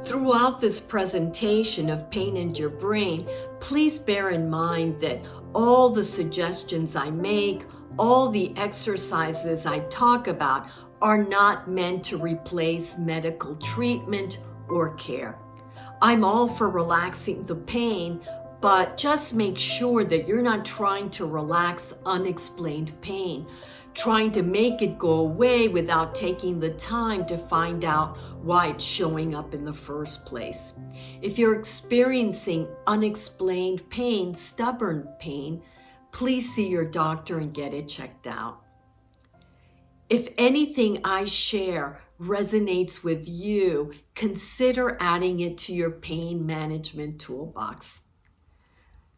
Throughout this presentation of Pain and Your Brain, please bear in mind that all the suggestions I make, all the exercises I talk about are not meant to replace medical treatment or care. I'm all for relaxing the pain, but just make sure that you're not trying to relax unexplained pain, trying to make it go away without taking the time to find out why it's showing up in the first place. If you're experiencing unexplained pain, stubborn pain, please see your doctor and get it checked out. If anything I share resonates with you, consider adding it to your pain management toolbox.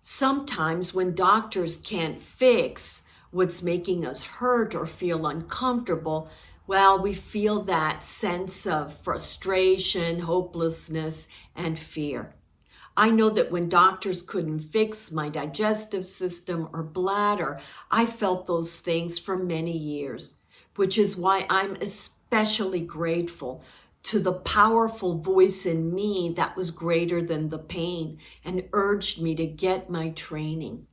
Sometimes when doctors can't fix what's making us hurt or feel uncomfortable, well, we feel that sense of frustration, hopelessness, and fear. I know that when doctors couldn't fix my digestive system or bladder, I felt those things for many years, which is why I'm especially grateful to the powerful voice in me that was greater than the pain and urged me to get my training.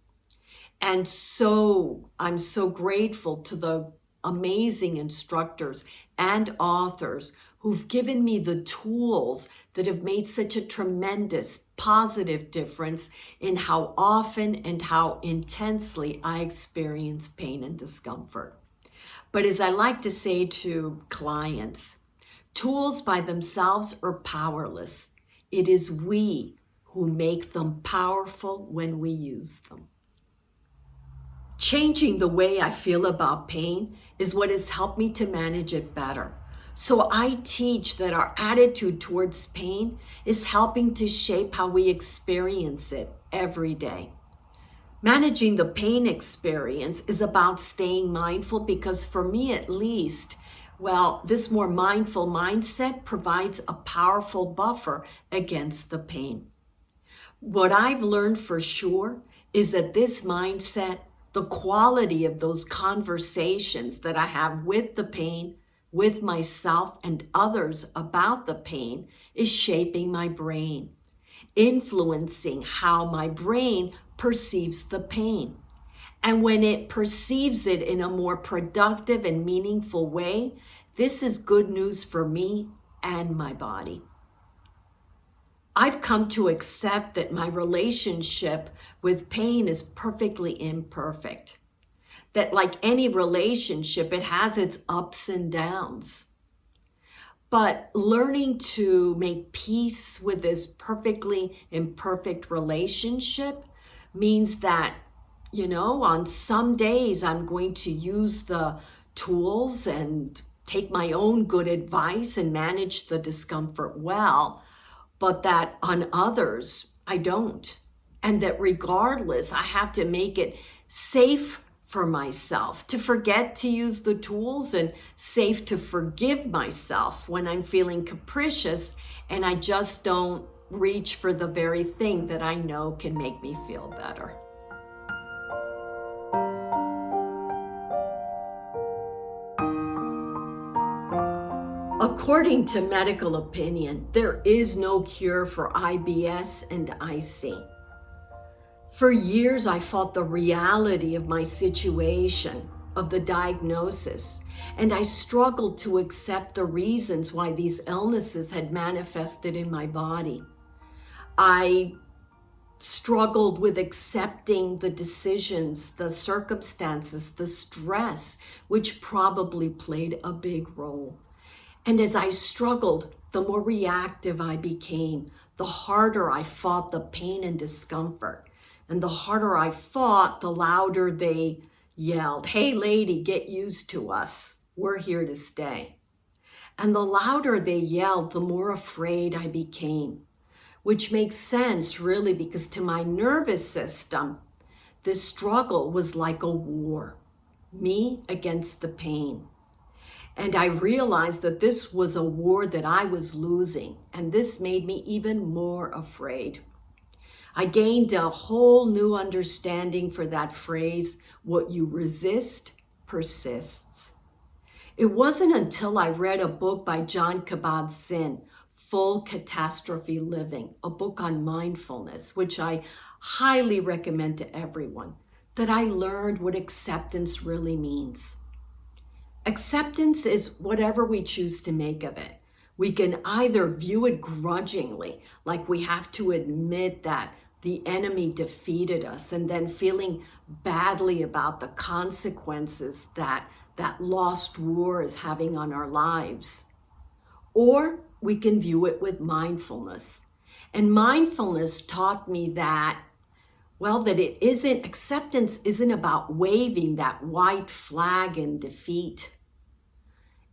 And so I'm so grateful to the amazing instructors and authors who've given me the tools that have made such a tremendous positive difference in how often and how intensely I experience pain and discomfort. But as I like to say to clients, tools by themselves are powerless. It is we who make them powerful when we use them. Changing the way I feel about pain is what has helped me to manage it better. So I teach that our attitude towards pain is helping to shape how we experience it every day. Managing the pain experience is about staying mindful because for me at least, well, this more mindful mindset provides a powerful buffer against the pain. What I've learned for sure is that this mindset, the quality of those conversations that I have with the pain, with myself and others about the pain, is shaping my brain, influencing how my brain perceives the pain. And when it perceives it in a more productive and meaningful way, this is good news for me and my body. I've come to accept that my relationship with pain is perfectly imperfect. That like any relationship, it has its ups and downs. But learning to make peace with this perfectly imperfect relationship means that, on some days I'm going to use the tools and take my own good advice and manage the discomfort well, but that on others, I don't. And that regardless, I have to make it safe for myself to forget to use the tools and safe to forgive myself when I'm feeling capricious and I just don't reach for the very thing that I know can make me feel better. According to medical opinion, there is no cure for IBS and IC. For years, I fought the reality of my situation, of the diagnosis, and I struggled to accept the reasons why these illnesses had manifested in my body. I struggled with accepting the decisions, the circumstances, the stress, which probably played a big role. And as I struggled, the more reactive I became, the harder I fought the pain and discomfort. And the harder I fought, the louder they yelled, "Hey lady, get used to us. We're here to stay." And the louder they yelled, the more afraid I became, which makes sense really because to my nervous system, this struggle was like a war, me against the pain. And I realized that this was a war that I was losing, and this made me even more afraid. I gained a whole new understanding for that phrase, what you resist persists. It wasn't until I read a book by John Kabat-Zinn, Full Catastrophe Living, a book on mindfulness, which I highly recommend to everyone, that I learned what acceptance really means. Acceptance is whatever we choose to make of it. We can either view it grudgingly, like we have to admit that the enemy defeated us, and then feeling badly about the consequences that lost war is having on our lives. Or we can view it with mindfulness. And mindfulness taught me that, acceptance isn't about waving that white flag in defeat.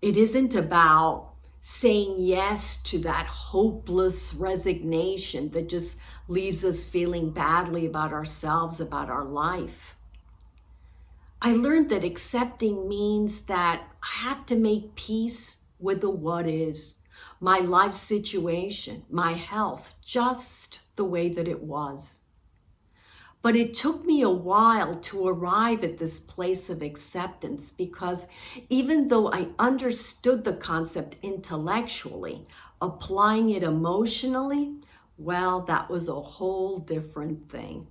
It isn't about saying yes to that hopeless resignation that just leaves us feeling badly about ourselves, about our life. I learned that accepting means that I have to make peace with the what is, my life situation, my health, just the way that it was. But it took me a while to arrive at this place of acceptance, because even though I understood the concept intellectually, applying it emotionally, that was a whole different thing.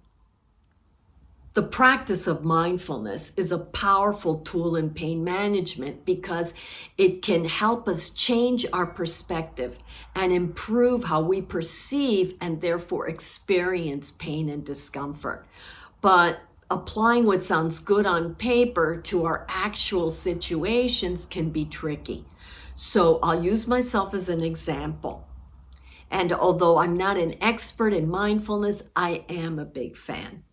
The practice of mindfulness is a powerful tool in pain management because it can help us change our perspective and improve how we perceive and therefore experience pain and discomfort. But applying what sounds good on paper to our actual situations can be tricky. So I'll use myself as an example. And although I'm not an expert in mindfulness, I am a big fan.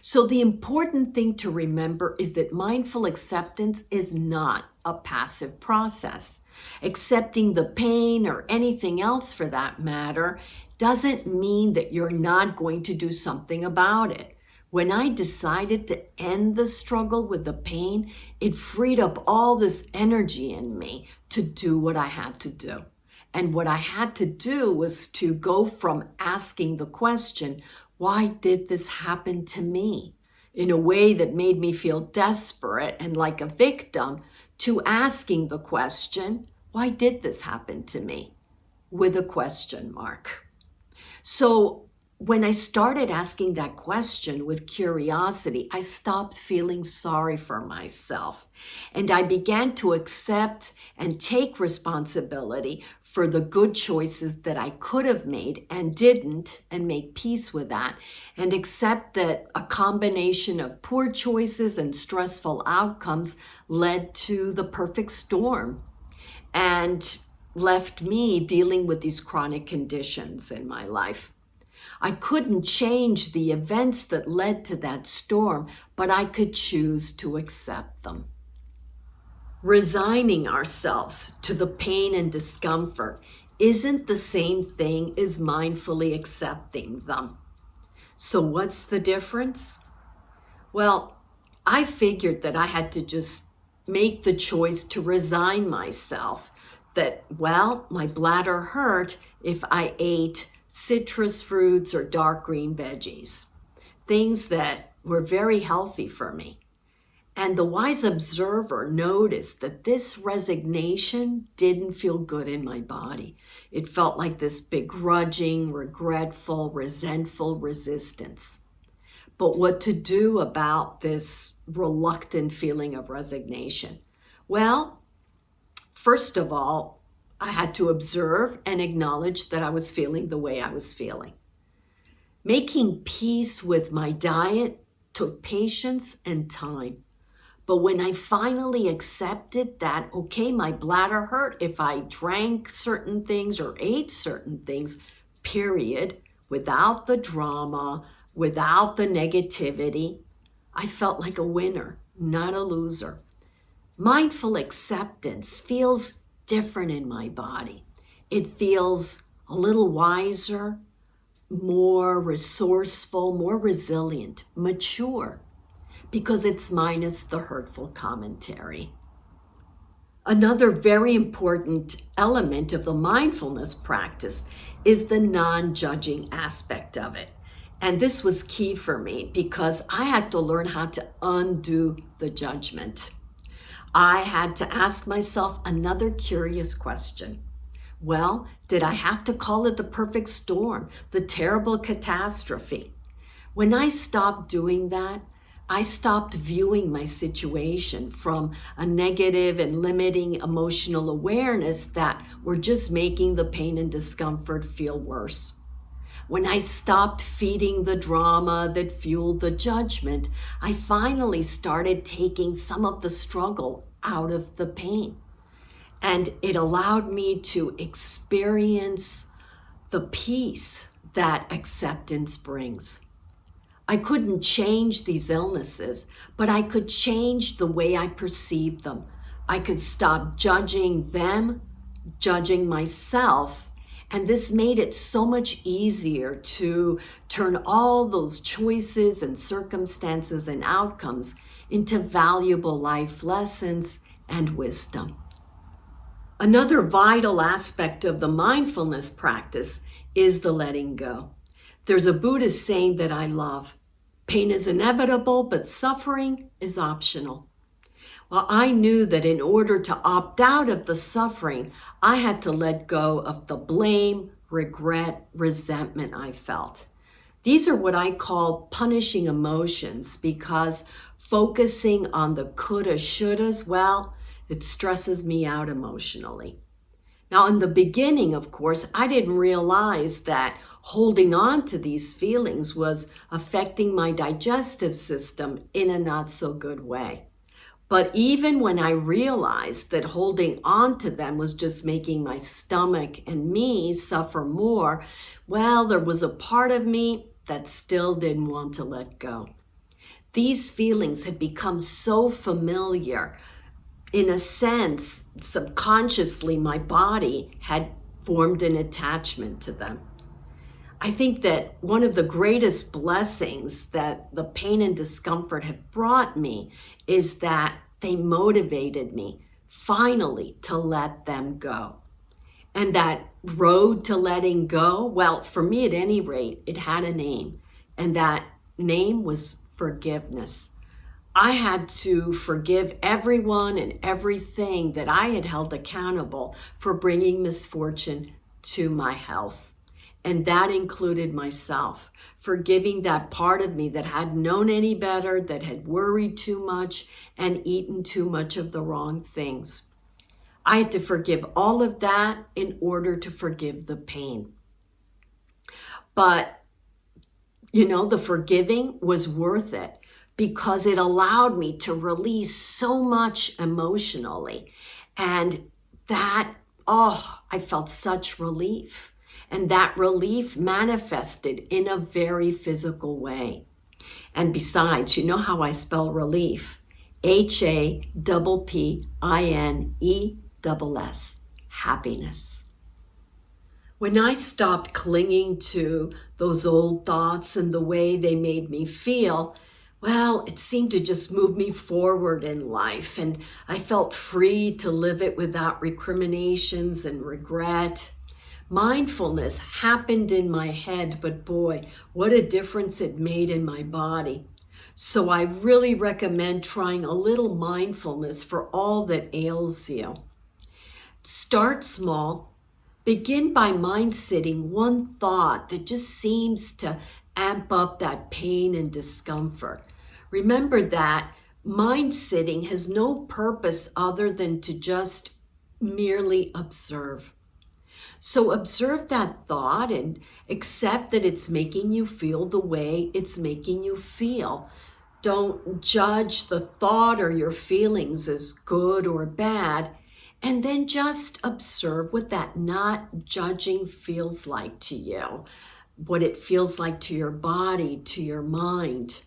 So the important thing to remember is that mindful acceptance is not a passive process. Accepting the pain, or anything else for that matter, doesn't mean that you're not going to do something about it. When I decided to end the struggle with the pain, it freed up all this energy in me to do what I had to do. And what I had to do was to go from asking the question, why did this happen to me, in a way that made me feel desperate and like a victim, to asking the question, why did this happen to me, with a question mark. So when I started asking that question with curiosity, I stopped feeling sorry for myself, and I began to accept and take responsibility for the good choices that I could have made and didn't, and make peace with that, and accept that a combination of poor choices and stressful outcomes led to the perfect storm and left me dealing with these chronic conditions in my life. I couldn't change the events that led to that storm, but I could choose to accept them. Resigning ourselves to the pain and discomfort isn't the same thing as mindfully accepting them. So what's the difference? Well, I figured that I had to just make the choice to resign myself that, my bladder hurt if I ate citrus fruits or dark green veggies, things that were very healthy for me. And the wise observer noticed that this resignation didn't feel good in my body. It felt like this begrudging, regretful, resentful resistance. But what to do about this reluctant feeling of resignation? Well, first of all, I had to observe and acknowledge that I was feeling the way I was feeling. Making peace with my diet took patience and time. But when I finally accepted that, okay, my bladder hurt if I drank certain things or ate certain things, period, without the drama, without the negativity, I felt like a winner, not a loser. Mindful acceptance feels different in my body. It feels a little wiser, more resourceful, more resilient, mature, because it's minus the hurtful commentary. Another very important element of the mindfulness practice is the non-judging aspect of it. And this was key for me because I had to learn how to undo the judgment. I had to ask myself another curious question. Well, did I have to call it the perfect storm, the terrible catastrophe? When I stopped doing that, I stopped viewing my situation from a negative and limiting emotional awareness that were just making the pain and discomfort feel worse. When I stopped feeding the drama that fueled the judgment, I finally started taking some of the struggle out of the pain. And it allowed me to experience the peace that acceptance brings. I couldn't change these illnesses, but I could change the way I perceived them. I could stop judging them, judging myself, and this made it so much easier to turn all those choices and circumstances and outcomes into valuable life lessons and wisdom. Another vital aspect of the mindfulness practice is the letting go. There's a Buddhist saying that I love: pain is inevitable, but suffering is optional. Well, I knew that in order to opt out of the suffering, I had to let go of the blame, regret, resentment I felt. These are what I call punishing emotions, because focusing on the coulda, shouldas, well, it stresses me out emotionally. Now, in the beginning, of course, I didn't realize that holding on to these feelings was affecting my digestive system in a not so good way. But even when I realized that holding on to them was just making my stomach and me suffer more, well, there was a part of me that still didn't want to let go. These feelings had become so familiar. In a sense, subconsciously, my body had formed an attachment to them. I think that one of the greatest blessings that the pain and discomfort have brought me is that they motivated me finally to let them go. And that road to letting go, well, for me at any rate, it had a name. And that name was forgiveness. I had to forgive everyone and everything that I had held accountable for bringing misfortune to my health. And that included myself, forgiving that part of me that hadn't known any better, that had worried too much and eaten too much of the wrong things. I had to forgive all of that in order to forgive the pain. But, the forgiving was worth it, because it allowed me to release so much emotionally. And that, I felt such relief. And that relief manifested in a very physical way. And besides, you know how I spell relief? HAPPINESS, happiness. When I stopped clinging to those old thoughts and the way they made me feel, well, it seemed to just move me forward in life, and I felt free to live it without recriminations and regret. Mindfulness happened in my head, but boy, what a difference it made in my body. So I really recommend trying a little mindfulness for all that ails you. Start small. Begin by mind sitting one thought that just seems to amp up that pain and discomfort. Remember that mind sitting has no purpose other than to just merely observe. So observe that thought and accept that it's making you feel the way it's making you feel. Don't judge the thought or your feelings as good or bad, and then just observe what that not judging feels like to you, what it feels like to your body, to your mind.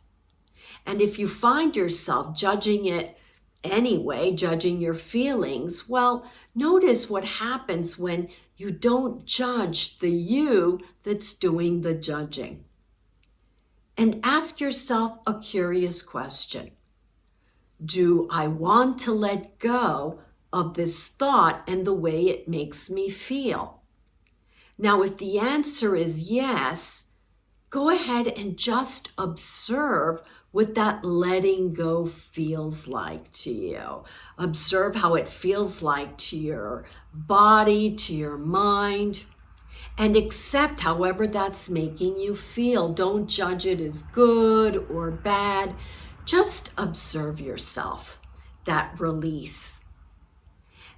And if you find yourself judging it anyway, judging your feelings, well, notice what happens when you don't judge the you that's doing the judging. And ask yourself a curious question. Do I want to let go of this thought and the way it makes me feel? Now, if the answer is yes, go ahead and just observe what that letting go feels like to you. Observe how it feels like to your body, to your mind, and accept however that's making you feel. Don't judge it as good or bad. Just observe yourself, that release.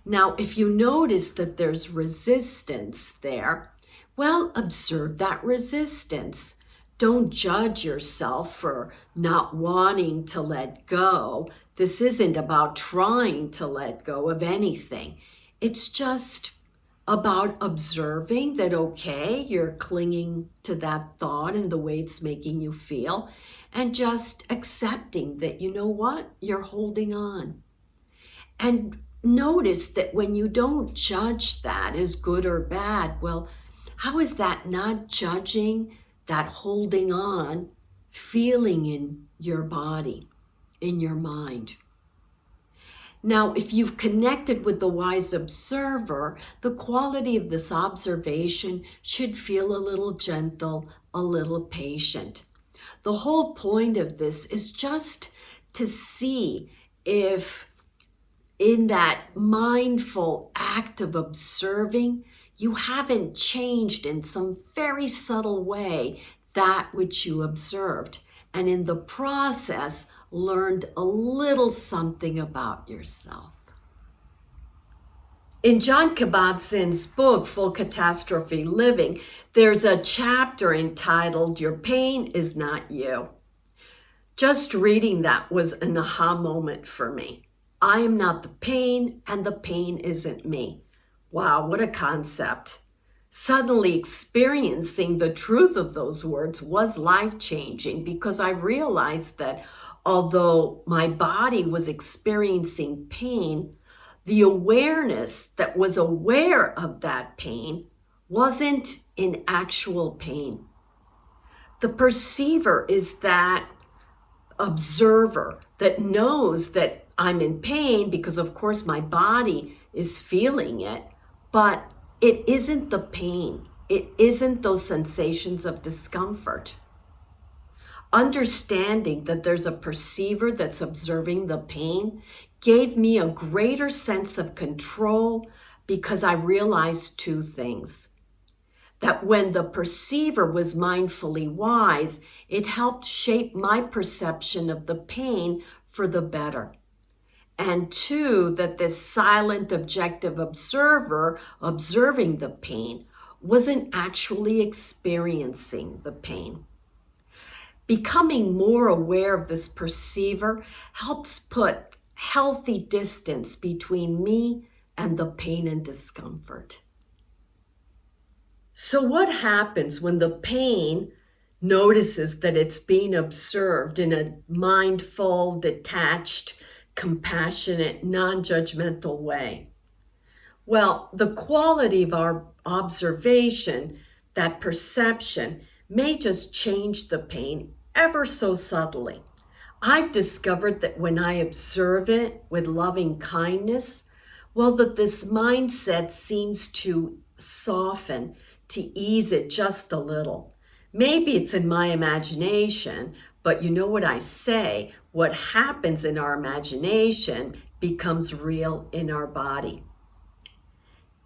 Now, if you notice that there's resistance there, well, observe that resistance. Don't judge yourself for not wanting to let go. This isn't about trying to let go of anything. It's just about observing that, okay, you're clinging to that thought and the way it's making you feel, and just accepting that, you know what, you're holding on. And notice that when you don't judge that as good or bad, well, how is that not judging that holding on feeling in your body, in your mind? Now, if you've connected with the wise observer, the quality of this observation should feel a little gentle, a little patient. The whole point of this is just to see if in that mindful act of observing, you haven't changed in some very subtle way that which you observed, and in the process, learned a little something about yourself. In Jon Kabat-Zinn's book, Full Catastrophe Living, there's a chapter entitled, Your Pain is Not You. Just reading that was an aha moment for me. I am not the pain, and the pain isn't me. Wow, what a concept. Suddenly experiencing the truth of those words was life-changing, because I realized that although my body was experiencing pain, the awareness that was aware of that pain wasn't in actual pain. The perceiver is that observer that knows that I'm in pain because, of course, my body is feeling it, but it isn't the pain. It isn't those sensations of discomfort. Understanding that there's a perceiver that's observing the pain gave me a greater sense of control, because I realized two things. That when the perceiver was mindfully wise, it helped shape my perception of the pain for the better. And two, that this silent objective observer observing the pain wasn't actually experiencing the pain. Becoming more aware of this perceiver helps put healthy distance between me and the pain and discomfort. So what happens when the pain notices that it's being observed in a mindful, detached, compassionate, non-judgmental way? Well, the quality of our observation, that perception, may just change the pain ever so subtly. I've discovered that when I observe it with loving kindness, well, that this mindset seems to soften, to ease it just a little. Maybe it's in my imagination, but you know what I say, what happens in our imagination becomes real in our body.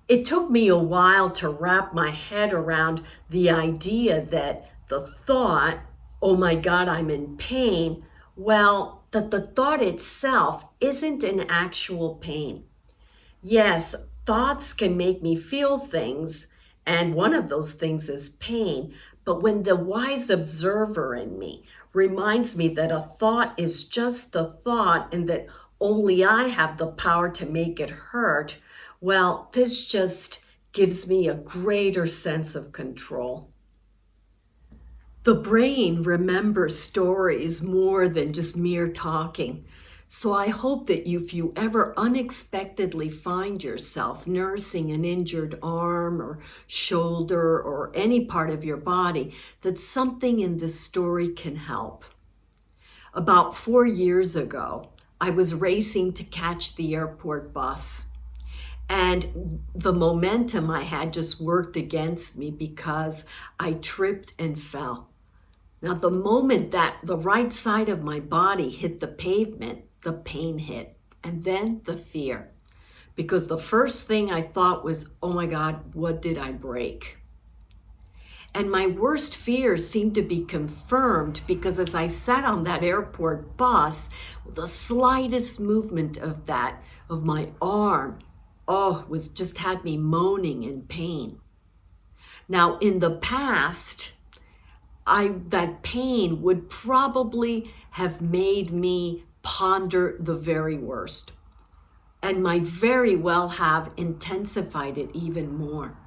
It took me a while to wrap my head around the idea that the thought, oh my God, I'm in pain, well, that the thought itself isn't an actual pain. Yes, thoughts can make me feel things, and one of those things is pain. But when the wise observer in me reminds me that a thought is just a thought and that only I have the power to make it hurt, well, this just gives me a greater sense of control. The brain remembers stories more than just mere talking. So I hope that if you ever unexpectedly find yourself nursing an injured arm or shoulder or any part of your body, that something in this story can help. About 4 years ago, I was racing to catch the airport bus. And the momentum I had just worked against me because I tripped and fell. Now, the moment that the right side of my body hit the pavement, the pain hit, and then the fear. Because the first thing I thought was, oh my God, what did I break? And my worst fears seemed to be confirmed because as I sat on that airport bus, the slightest movement of my arm, just had me moaning in pain. Now, in the past, that pain would probably have made me ponder the very worst and might very well have intensified it even more.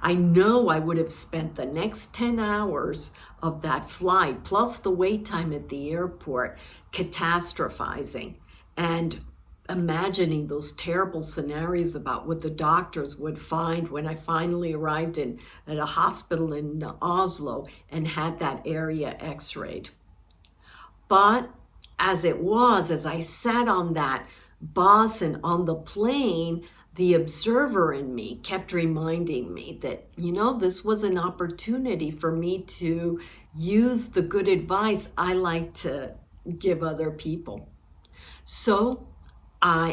I know I would have spent the next 10 hours of that flight, plus the wait time at the airport, catastrophizing and imagining those terrible scenarios about what the doctors would find when I finally arrived at a hospital in Oslo and had that area x-rayed. But as it was, as I sat on that bus and on the plane, the observer in me kept reminding me that, this was an opportunity for me to use the good advice I like to give other people. So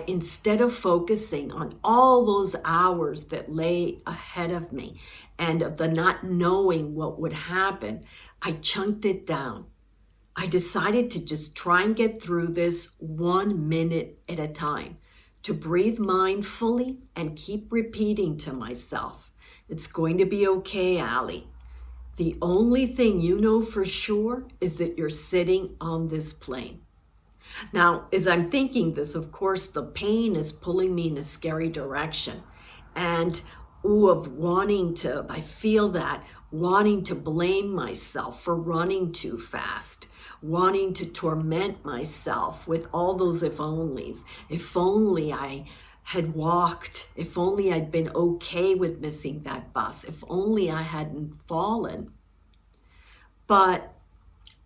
instead of focusing on all those hours that lay ahead of me and of the not knowing what would happen, I chunked it down. I decided to just try and get through this 1 minute at a time, to breathe mindfully and keep repeating to myself, it's going to be okay, Ali. The only thing you know for sure is that you're sitting on this plane. Now, as I'm thinking this, of course, the pain is pulling me in a scary direction. And I feel that wanting to blame myself for running too fast, wanting to torment myself with all those if onlys. If only I had walked, if only I'd been okay with missing that bus, if only I hadn't fallen. But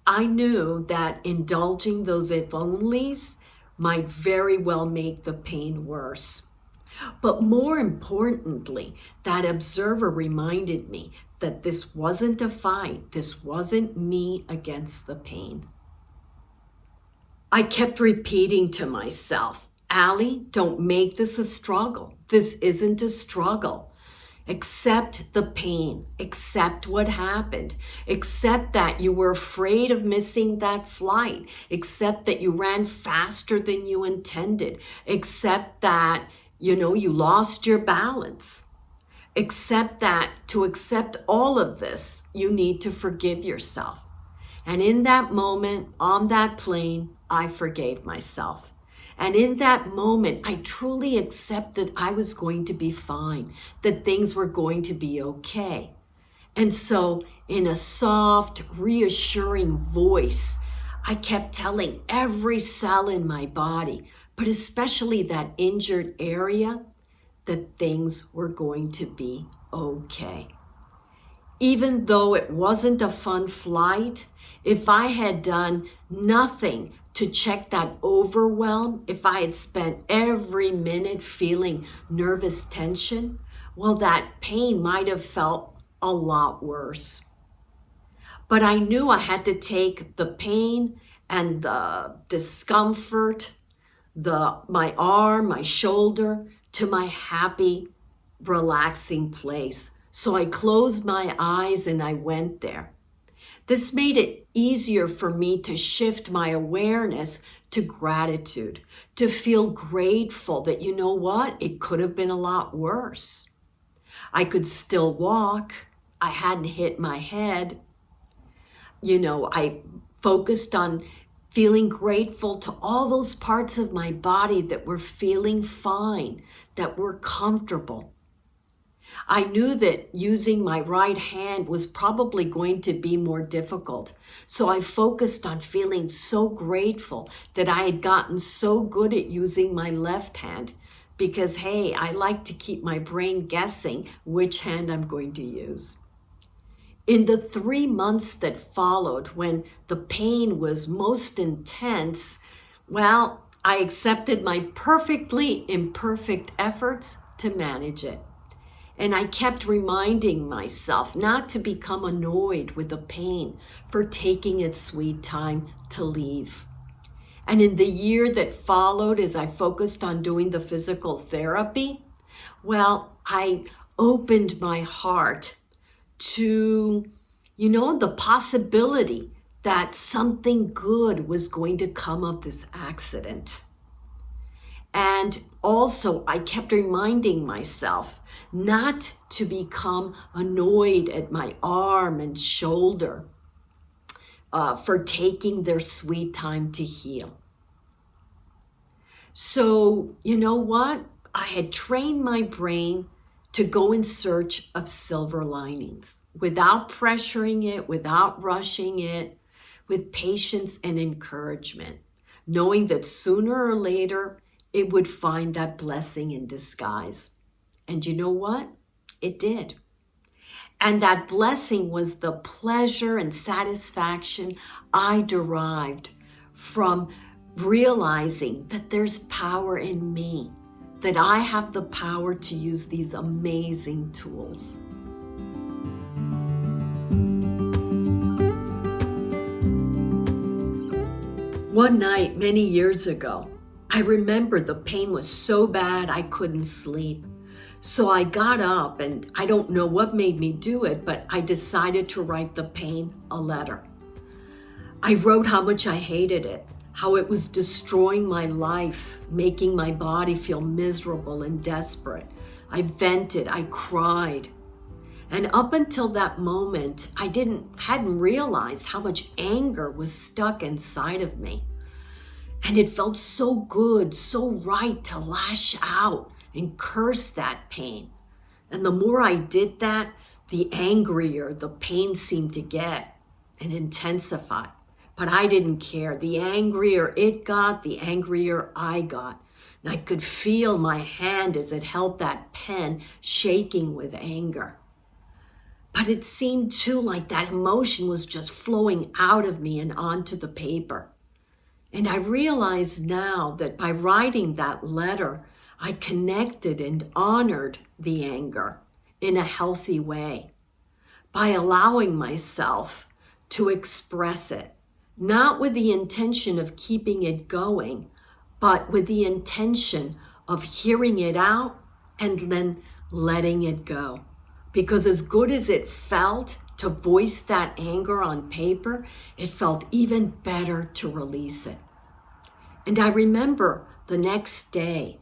I knew that indulging those if onlys might very well make the pain worse. But more importantly, that observer reminded me that this wasn't a fight. This wasn't me against the pain. I kept repeating to myself, Ali, don't make this a struggle. This isn't a struggle. Accept the pain. Accept what happened. Accept that you were afraid of missing that flight. Accept that you ran faster than you intended. Accept that, you lost your balance. Accept that to accept all of this, you need to forgive yourself. And in that moment, on that plane, I forgave myself. And in that moment, I truly accepted I was going to be fine, that things were going to be okay. And so in a soft, reassuring voice, I kept telling every cell in my body, but especially that injured area, that things were going to be okay. Even though it wasn't a fun flight, if I had done nothing to check that overwhelm, if I had spent every minute feeling nervous tension, well, that pain might have felt a lot worse. But I knew I had to take the pain and the discomfort, my arm, my shoulder, to my happy, relaxing place. So I closed my eyes and I went there. This made it easier for me to shift my awareness to gratitude, to feel grateful that, it could have been a lot worse. I could still walk. I hadn't hit my head. I focused on feeling grateful to all those parts of my body that were feeling fine, that were comfortable. I knew that using my right hand was probably going to be more difficult. So I focused on feeling so grateful that I had gotten so good at using my left hand because, hey, I like to keep my brain guessing which hand I'm going to use. In the 3 months that followed, when the pain was most intense, well, I accepted my perfectly imperfect efforts to manage it. And I kept reminding myself not to become annoyed with the pain for taking its sweet time to leave. And in the year that followed, as I focused on doing the physical therapy, well, I opened my heart to, the possibility that something good was going to come of this accident. And also, I kept reminding myself not to become annoyed at my arm and shoulder for taking their sweet time to heal. So, you know what? I had trained my brain to go in search of silver linings without pressuring it, without rushing it, with patience and encouragement, knowing that sooner or later it would find that blessing in disguise. And you know what? It did. And that blessing was the pleasure and satisfaction I derived from realizing that there's power in me, that I have the power to use these amazing tools. One night many years ago, I remember the pain was so bad I couldn't sleep. So I got up, and I don't know what made me do it, but I decided to write the pain a letter. I wrote how much I hated it, how it was destroying my life, making my body feel miserable and desperate. I vented, I cried. And up until that moment, I hadn't realized how much anger was stuck inside of me. And it felt so good, so right to lash out and curse that pain. And the more I did that, the angrier the pain seemed to get and intensify. But I didn't care. The angrier it got, the angrier I got. And I could feel my hand as it held that pen shaking with anger. But it seemed too like that emotion was just flowing out of me and onto the paper. And I realize now that by writing that letter, I connected and honored the anger in a healthy way by allowing myself to express it, not with the intention of keeping it going, but with the intention of hearing it out and then letting it go. Because as good as it felt to voice that anger on paper, it felt even better to release it. And I remember the next day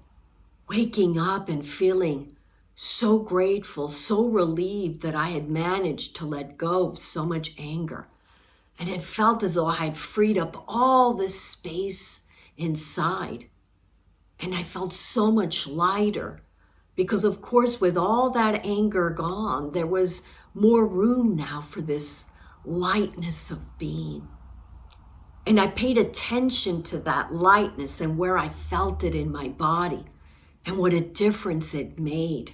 waking up and feeling so grateful, so relieved that I had managed to let go of so much anger. And it felt as though I had freed up all this space inside. And I felt so much lighter because, of course, with all that anger gone, there was more room now for this lightness of being. And I paid attention to that lightness and where I felt it in my body and what a difference it made.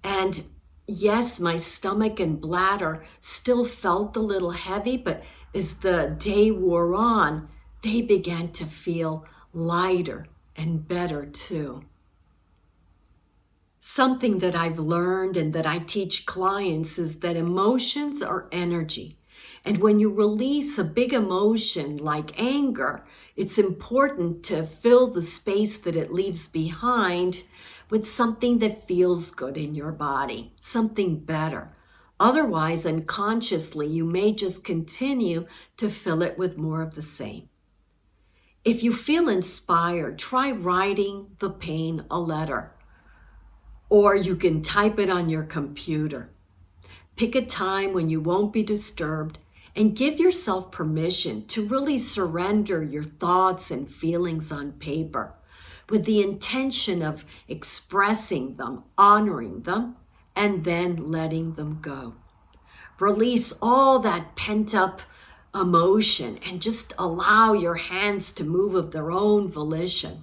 And yes, my stomach and bladder still felt a little heavy, but as the day wore on, they began to feel lighter and better too. Something that I've learned and that I teach clients is that emotions are energy. And when you release a big emotion like anger, it's important to fill the space that it leaves behind with something that feels good in your body, something better. Otherwise, unconsciously, you may just continue to fill it with more of the same. If you feel inspired, try writing the pain a letter. Or you can type it on your computer. Pick a time when you won't be disturbed and give yourself permission to really surrender your thoughts and feelings on paper with the intention of expressing them, honoring them, and then letting them go. Release all that pent-up emotion and just allow your hands to move of their own volition.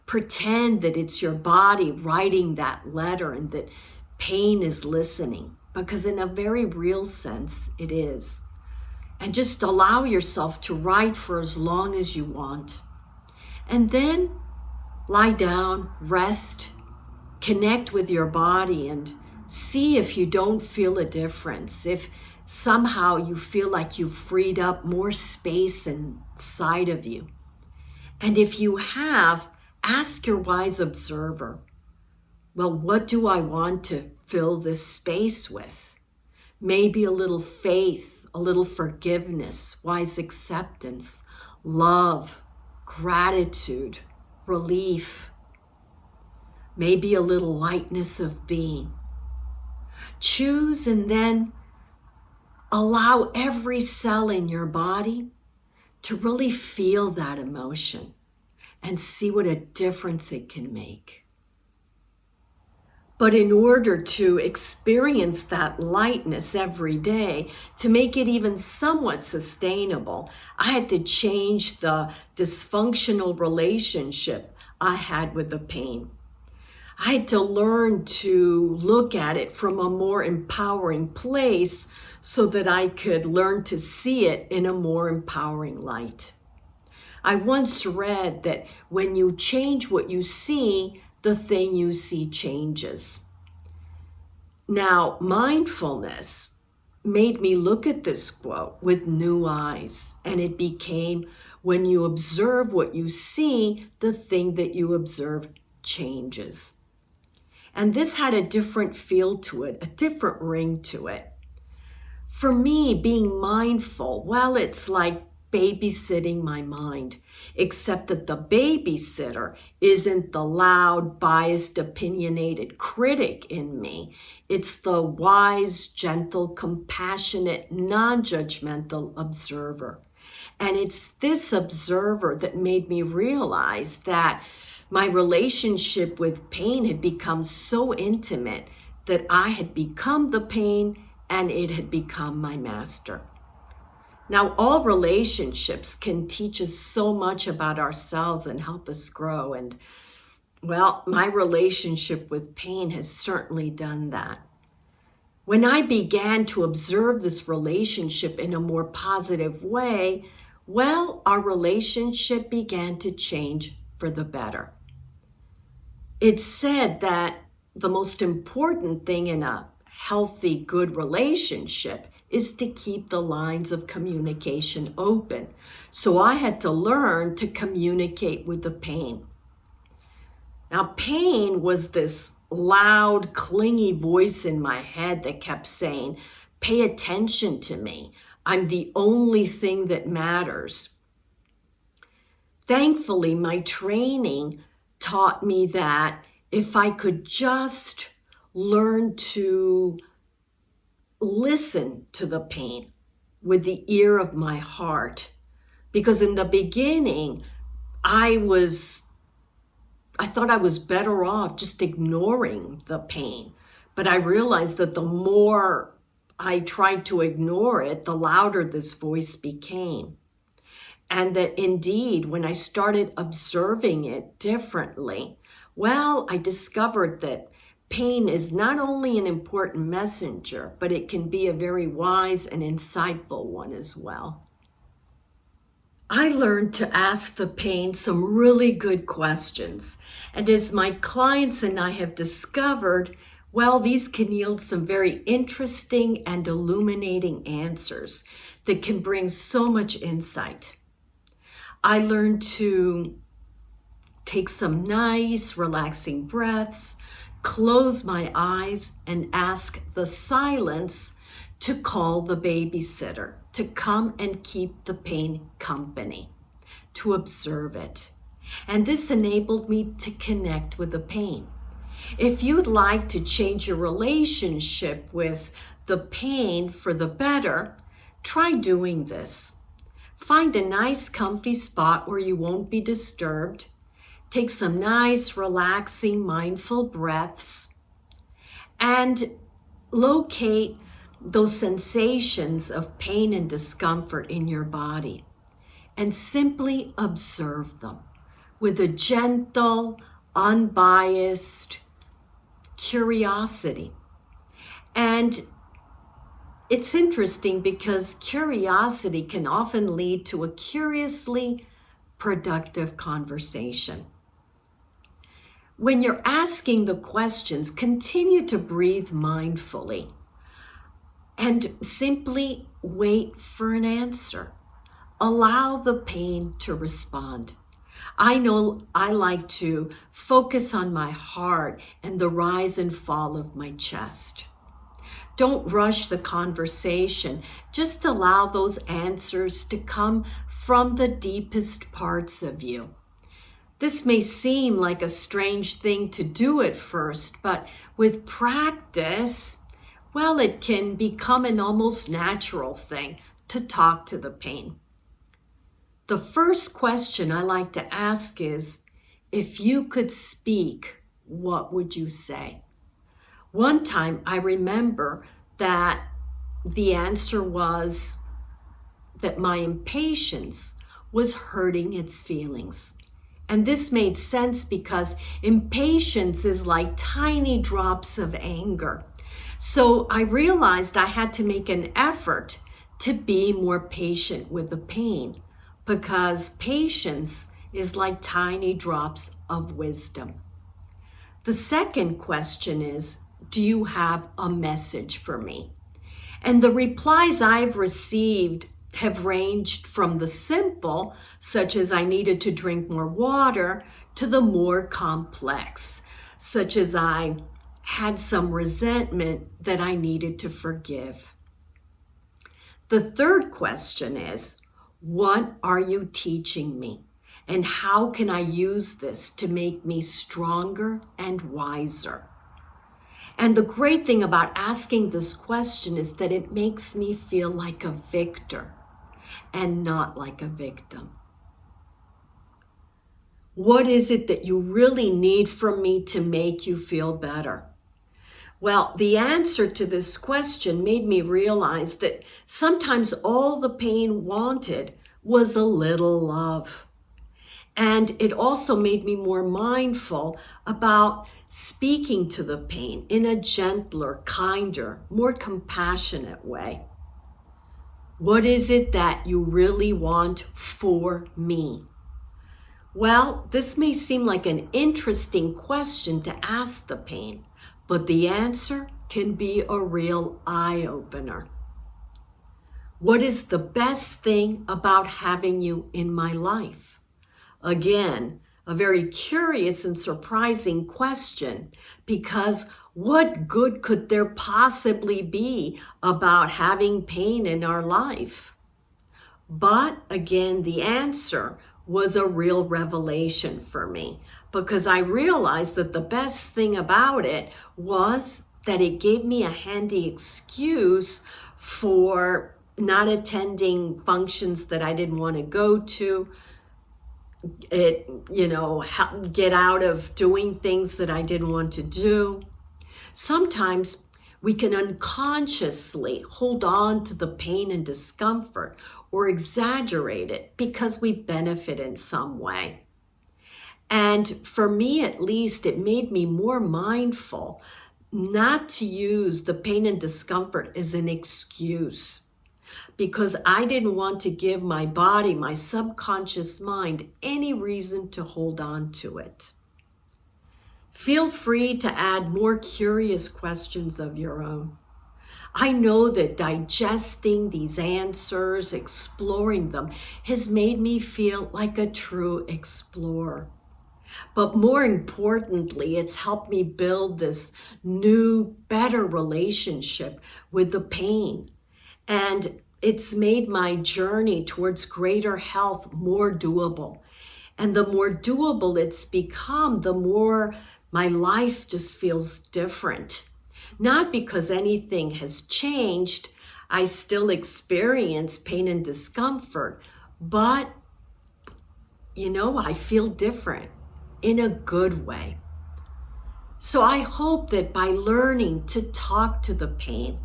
Pretend that it's your body writing that letter and that pain is listening, because in a very real sense, it is. And just allow yourself to write for as long as you want. And then lie down, rest, connect with your body, and See if you don't feel a difference, if somehow you feel like you've freed up more space inside of you. And if you have, ask your wise observer, well, what do I want to fill this space with? Maybe a little faith, a little forgiveness, wise acceptance, love, gratitude, relief, maybe a little lightness of being. Choose and then allow every cell in your body to really feel that emotion and see what a difference it can make. But in order to experience that lightness every day, to make it even somewhat sustainable, I had to change the dysfunctional relationship I had with the pain. I had to learn to look at it from a more empowering place so that I could learn to see it in a more empowering light. I once read that when you change what you see, the thing you see changes. Now, mindfulness made me look at this quote with new eyes, and it became, when you observe what you see, the thing that you observe changes. And this had a different feel to it, a different ring to it. For me, being mindful, well, it's like babysitting my mind, except that the babysitter isn't the loud, biased, opinionated critic in me. It's the wise, gentle, compassionate, non-judgmental observer. And it's this observer that made me realize that my relationship with pain had become so intimate that I had become the pain and it had become my master. Now, all relationships can teach us so much about ourselves and help us grow. And, well, my relationship with pain has certainly done that. When I began to observe this relationship in a more positive way, well, our relationship began to change for the better. It's said that the most important thing in a healthy, good relationship is to keep the lines of communication open. So I had to learn to communicate with the pain. Now, pain was this loud, clingy voice in my head that kept saying, pay attention to me. I'm the only thing that matters. Thankfully, my training taught me that if I could just learn to listen to the pain with the ear of my heart, because in the beginning, I thought I was better off just ignoring the pain. But I realized that the more I tried to ignore it, the louder this voice became. And that indeed, when I started observing it differently, well, I discovered that pain is not only an important messenger, but it can be a very wise and insightful one as well. I learned to ask the pain some really good questions. And as my clients and I have discovered, well, these can yield some very interesting and illuminating answers that can bring so much insight. I learned to take some nice, relaxing breaths, close my eyes, and ask the silence to call the babysitter, to come and keep the pain company, to observe it. And this enabled me to connect with the pain. If you'd like to change your relationship with the pain for the better, try doing this. Find a nice, comfy spot where you won't be disturbed. Take some nice, relaxing, mindful breaths and locate those sensations of pain and discomfort in your body and simply observe them with a gentle, unbiased curiosity. And it's interesting because curiosity can often lead to a curiously productive conversation. When you're asking the questions, continue to breathe mindfully and simply wait for an answer. Allow the pain to respond. I know I like to focus on my heart and the rise and fall of my chest. Don't rush the conversation. Just allow those answers to come from the deepest parts of you. This may seem like a strange thing to do at first, but with practice, well, it can become an almost natural thing to talk to the pain. The first question I like to ask is, if you could speak, what would you say? One time I remember that the answer was that my impatience was hurting its feelings. And this made sense because impatience is like tiny drops of anger. So I realized I had to make an effort to be more patient with the pain, because patience is like tiny drops of wisdom. The second question is, do you have a message for me? And the replies I've received have ranged from the simple, such as I needed to drink more water, to the more complex, such as I had some resentment that I needed to forgive. The third question is, what are you teaching me? And how can I use this to make me stronger and wiser? And the great thing about asking this question is that it makes me feel like a victor and not like a victim. What is it that you really need from me to make you feel better? Well, the answer to this question made me realize that sometimes all the pain wanted was a little love. And it also made me more mindful about speaking to the pain in a gentler, kinder, more compassionate way. What is it that you really want for me? Well, this may seem like an interesting question to ask the pain, but the answer can be a real eye-opener. What is the best thing about having you in my life? Again, a very curious and surprising question, because what good could there possibly be about having pain in our life? But again, the answer was a real revelation for me, because I realized that the best thing about it was that it gave me a handy excuse for not attending functions that I didn't want to go to, get out of doing things that I didn't want to do. Sometimes we can unconsciously hold on to the pain and discomfort or exaggerate it because we benefit in some way. And for me, at least, it made me more mindful not to use the pain and discomfort as an excuse, because I didn't want to give my body, my subconscious mind, any reason to hold on to it. Feel free to add more curious questions of your own. I know that digesting these answers, exploring them, has made me feel like a true explorer. But more importantly, it's helped me build this new, better relationship with the pain. And it's made my journey towards greater health more doable. And the more doable it's become, the more my life just feels different. Not because anything has changed, I still experience pain and discomfort, but, I feel different in a good way. So I hope that by learning to talk to the pain,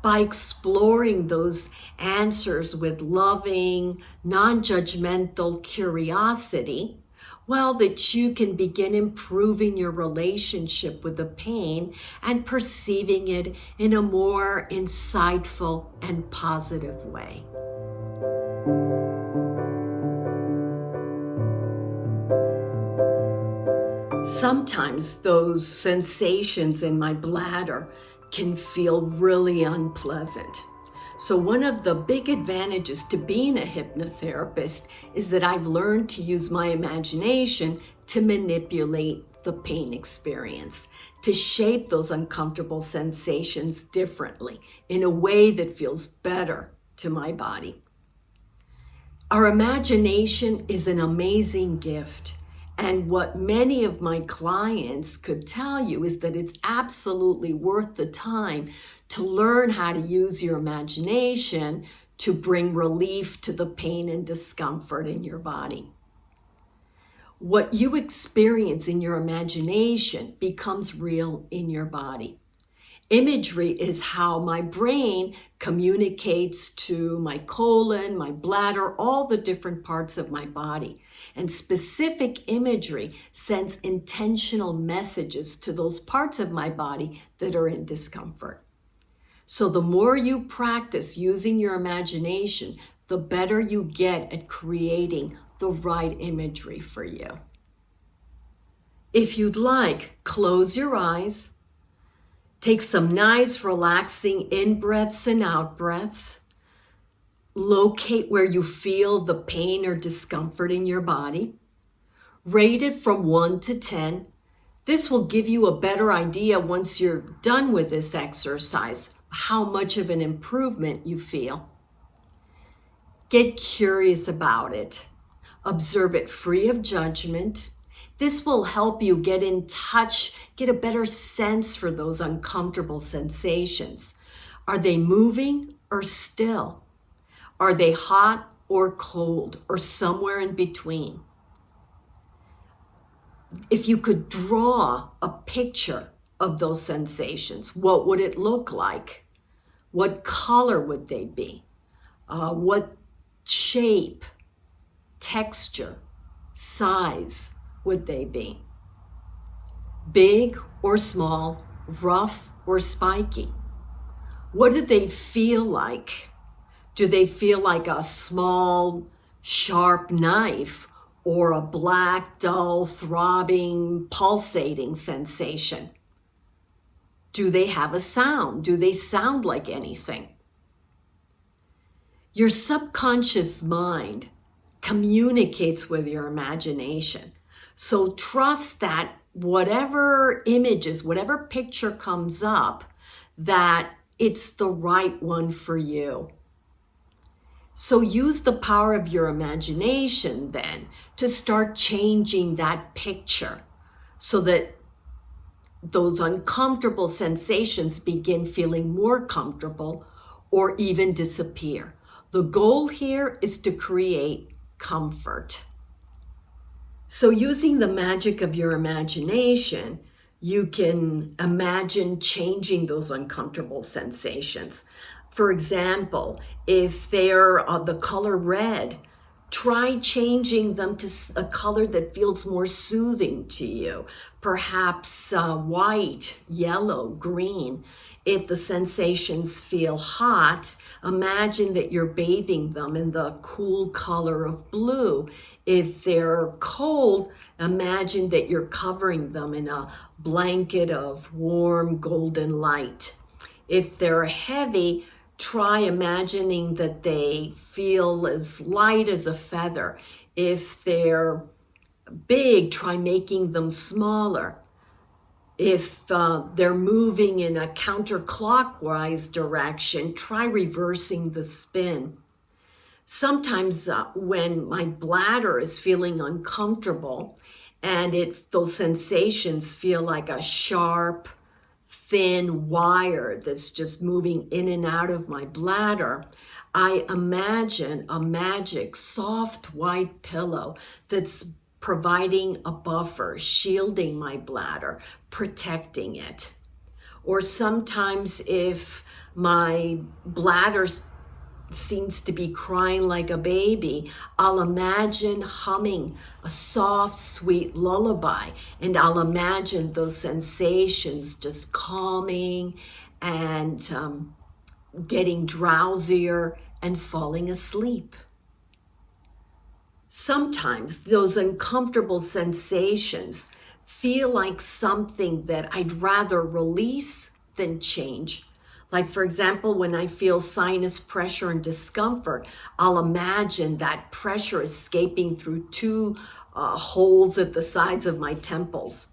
by exploring those answers with loving, non-judgmental curiosity, well, that you can begin improving your relationship with the pain and perceiving it in a more insightful and positive way. Sometimes those sensations in my bladder can feel really unpleasant. So one of the big advantages to being a hypnotherapist is that I've learned to use my imagination to manipulate the pain experience, to shape those uncomfortable sensations differently in a way that feels better to my body. Our imagination is an amazing gift. And what many of my clients could tell you is that it's absolutely worth the time to learn how to use your imagination to bring relief to the pain and discomfort in your body. What you experience in your imagination becomes real in your body. Imagery is how my brain communicates to my colon, my bladder, all the different parts of my body. And specific imagery sends intentional messages to those parts of my body that are in discomfort. So the more you practice using your imagination, the better you get at creating the right imagery for you. If you'd like, close your eyes. Take some nice, relaxing in-breaths and out-breaths. Locate where you feel the pain or discomfort in your body. Rate it from 1 to 10. This will give you a better idea once you're done with this exercise, how much of an improvement you feel. Get curious about it. Observe it free of judgment. This will help you get in touch, get a better sense for those uncomfortable sensations. Are they moving or still? Are they hot or cold or somewhere in between? If you could draw a picture of those sensations, what would it look like? What color would they be? What shape, texture, size would they be? Big or small, rough or spiky? What do they feel like? Do they feel like a small, sharp knife or a black, dull, throbbing, pulsating sensation? Do they have a sound? Do they sound like anything? Your subconscious mind communicates with your imagination. So trust that whatever images, whatever picture comes up, that it's the right one for you. So use the power of your imagination then to start changing that picture so that those uncomfortable sensations begin feeling more comfortable or even disappear. The goal here is to create comfort. So using the magic of your imagination, you can imagine changing those uncomfortable sensations. For example, if they're the color red, try changing them to a color that feels more soothing to you. Perhaps white, yellow, green. If the sensations feel hot, imagine that you're bathing them in the cool color of blue. If they're cold, imagine that you're covering them in a blanket of warm golden light. If they're heavy, try imagining that they feel as light as a feather. If they're big, try making them smaller. If they're moving in a counterclockwise direction, try reversing the spin. Sometimes when my bladder is feeling uncomfortable and those sensations feel like a sharp, thin wire that's just moving in and out of my bladder, I imagine a magic, soft, white pillow that's providing a buffer, shielding my bladder, protecting it. Or sometimes if my bladder seems to be crying like a baby, I'll imagine humming a soft, sweet lullaby, and I'll imagine those sensations just calming and getting drowsier and falling asleep. Sometimes those uncomfortable sensations feel like something that I'd rather release than change. Like, for example, when I feel sinus pressure and discomfort, I'll imagine that pressure escaping through two holes at the sides of my temples.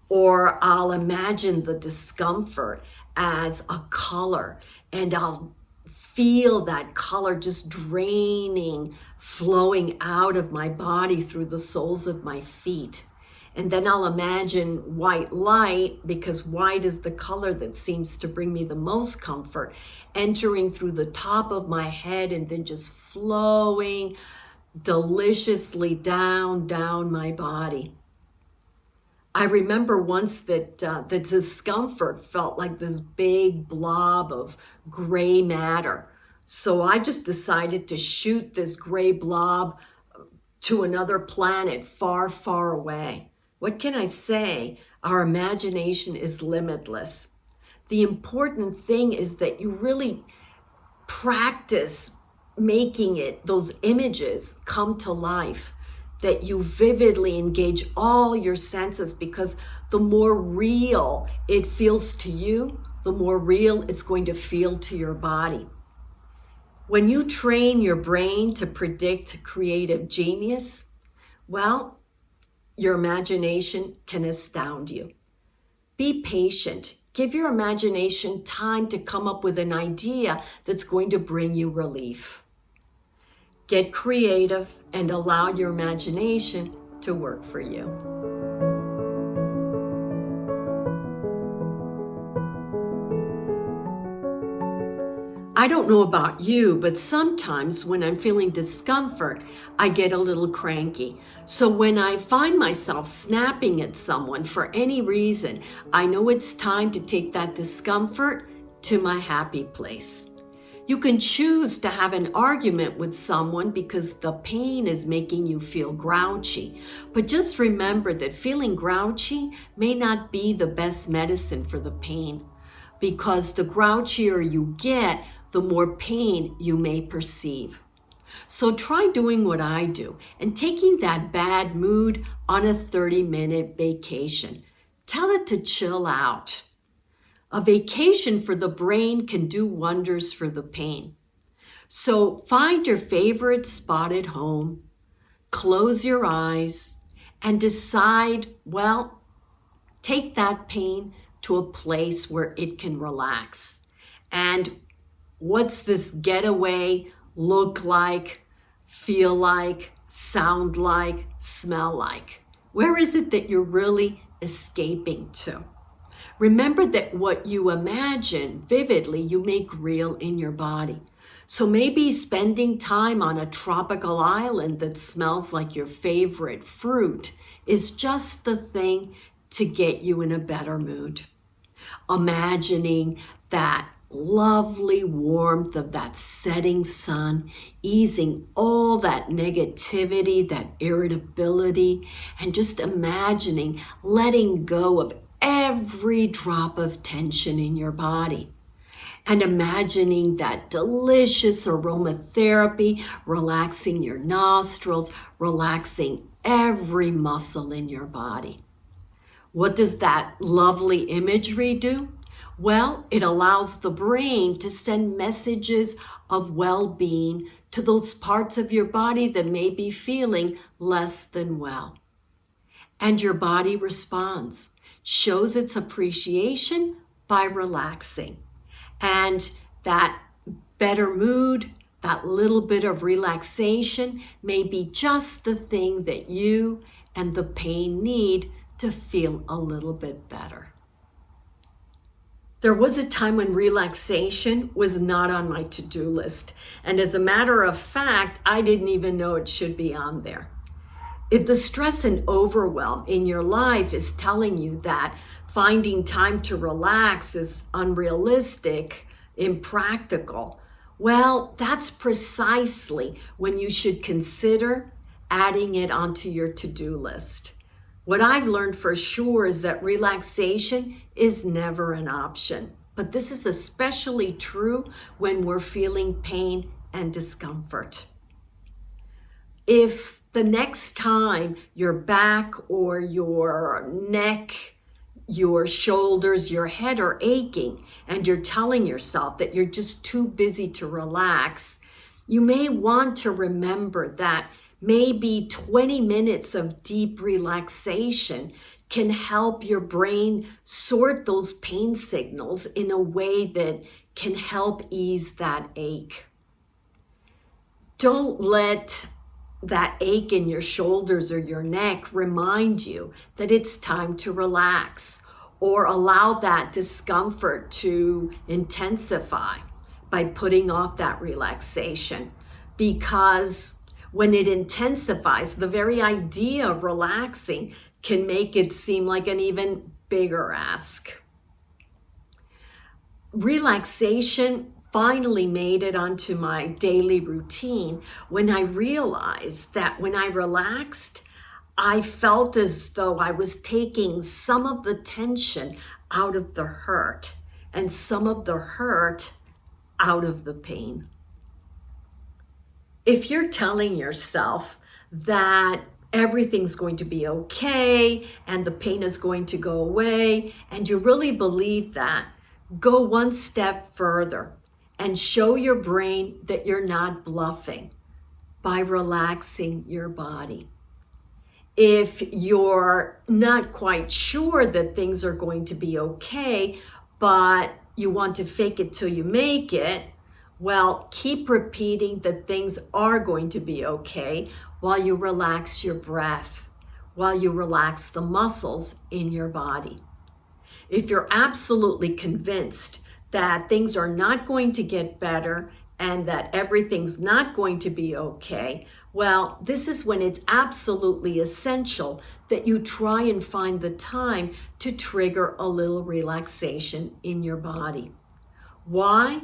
Or I'll imagine the discomfort as a color, and I'll feel that color just draining, flowing out of my body through the soles of my feet. And then I'll imagine white light, because white is the color that seems to bring me the most comfort, entering through the top of my head and then just flowing deliciously down my body. I remember once that the discomfort felt like this big blob of gray matter. So I just decided to shoot this gray blob to another planet far, far away. What can I say? Our imagination is limitless. The important thing is that you really practice making those images come to life, that you vividly engage all your senses, because the more real it feels to you, the more real it's going to feel to your body. When you train your brain to predict creative genius, well, your imagination can astound you. Be patient. Give your imagination time to come up with an idea that's going to bring you relief. Get creative and allow your imagination to work for you. I don't know about you, but sometimes when I'm feeling discomfort, I get a little cranky. So when I find myself snapping at someone for any reason, I know it's time to take that discomfort to my happy place. You can choose to have an argument with someone because the pain is making you feel grouchy. But just remember that feeling grouchy may not be the best medicine for the pain, because the grouchier you get, the more pain you may perceive. So try doing what I do and taking that bad mood on a 30-minute vacation. Tell it to chill out. A vacation for the brain can do wonders for the pain. So find your favorite spot at home, close your eyes, and decide, well, take that pain to a place where it can relax. And what's this getaway look like, feel like, sound like, smell like? Where is it that you're really escaping to? Remember that what you imagine vividly, you make real in your body. So maybe spending time on a tropical island that smells like your favorite fruit is just the thing to get you in a better mood. Imagining that lovely warmth of that setting sun, easing all that negativity, that irritability, and just imagining letting go of every drop of tension in your body. And imagining that delicious aromatherapy, relaxing your nostrils, relaxing every muscle in your body. What does that lovely imagery do? Well, it allows the brain to send messages of well-being to those parts of your body that may be feeling less than well. And your body responds, shows its appreciation by relaxing. And that better mood, that little bit of relaxation may be just the thing that you and the pain need to feel a little bit better. There was a time when relaxation was not on my to-do list. And as a matter of fact, I didn't even know it should be on there. If the stress and overwhelm in your life is telling you that finding time to relax is unrealistic, impractical, well, that's precisely when you should consider adding it onto your to-do list. What I've learned for sure is that relaxation is never an option, but this is especially true when we're feeling pain and discomfort. If The next time your back or your neck, your shoulders, your head are aching, and you're telling yourself that you're just too busy to relax, you may want to remember that maybe 20 minutes of deep relaxation can help your brain sort those pain signals in a way that can help ease that ache. Don't let that ache in your shoulders or your neck remind you that it's time to relax, or allow that discomfort to intensify by putting off that relaxation. Because when it intensifies, the very idea of relaxing can make it seem like an even bigger ask. Relaxation finally made it onto my daily routine when I realized that when I relaxed, I felt as though I was taking some of the tension out of the hurt and some of the hurt out of the pain. If you're telling yourself that everything's going to be okay and the pain is going to go away, and you really believe that, go one step further and show your brain that you're not bluffing by relaxing your body. If you're not quite sure that things are going to be okay, but you want to fake it till you make it, well, keep repeating that things are going to be okay while you relax your breath, while you relax the muscles in your body. If you're absolutely convinced that things are not going to get better and that everything's not going to be okay, well, this is when it's absolutely essential that you try and find the time to trigger a little relaxation in your body. Why?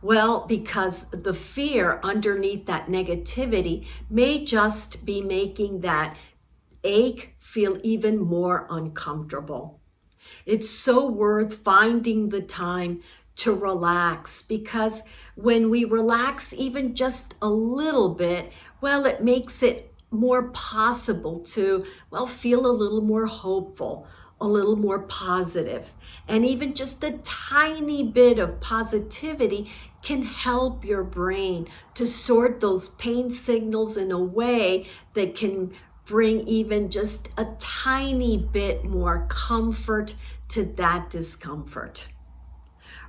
Well, because the fear underneath that negativity may just be making that ache feel even more uncomfortable. It's so worth finding the time to relax, because when we relax even just a little bit, well, it makes it more possible to, well, feel a little more hopeful, a little more positive. And even just a tiny bit of positivity can help your brain to sort those pain signals in a way that can bring even just a tiny bit more comfort to that discomfort.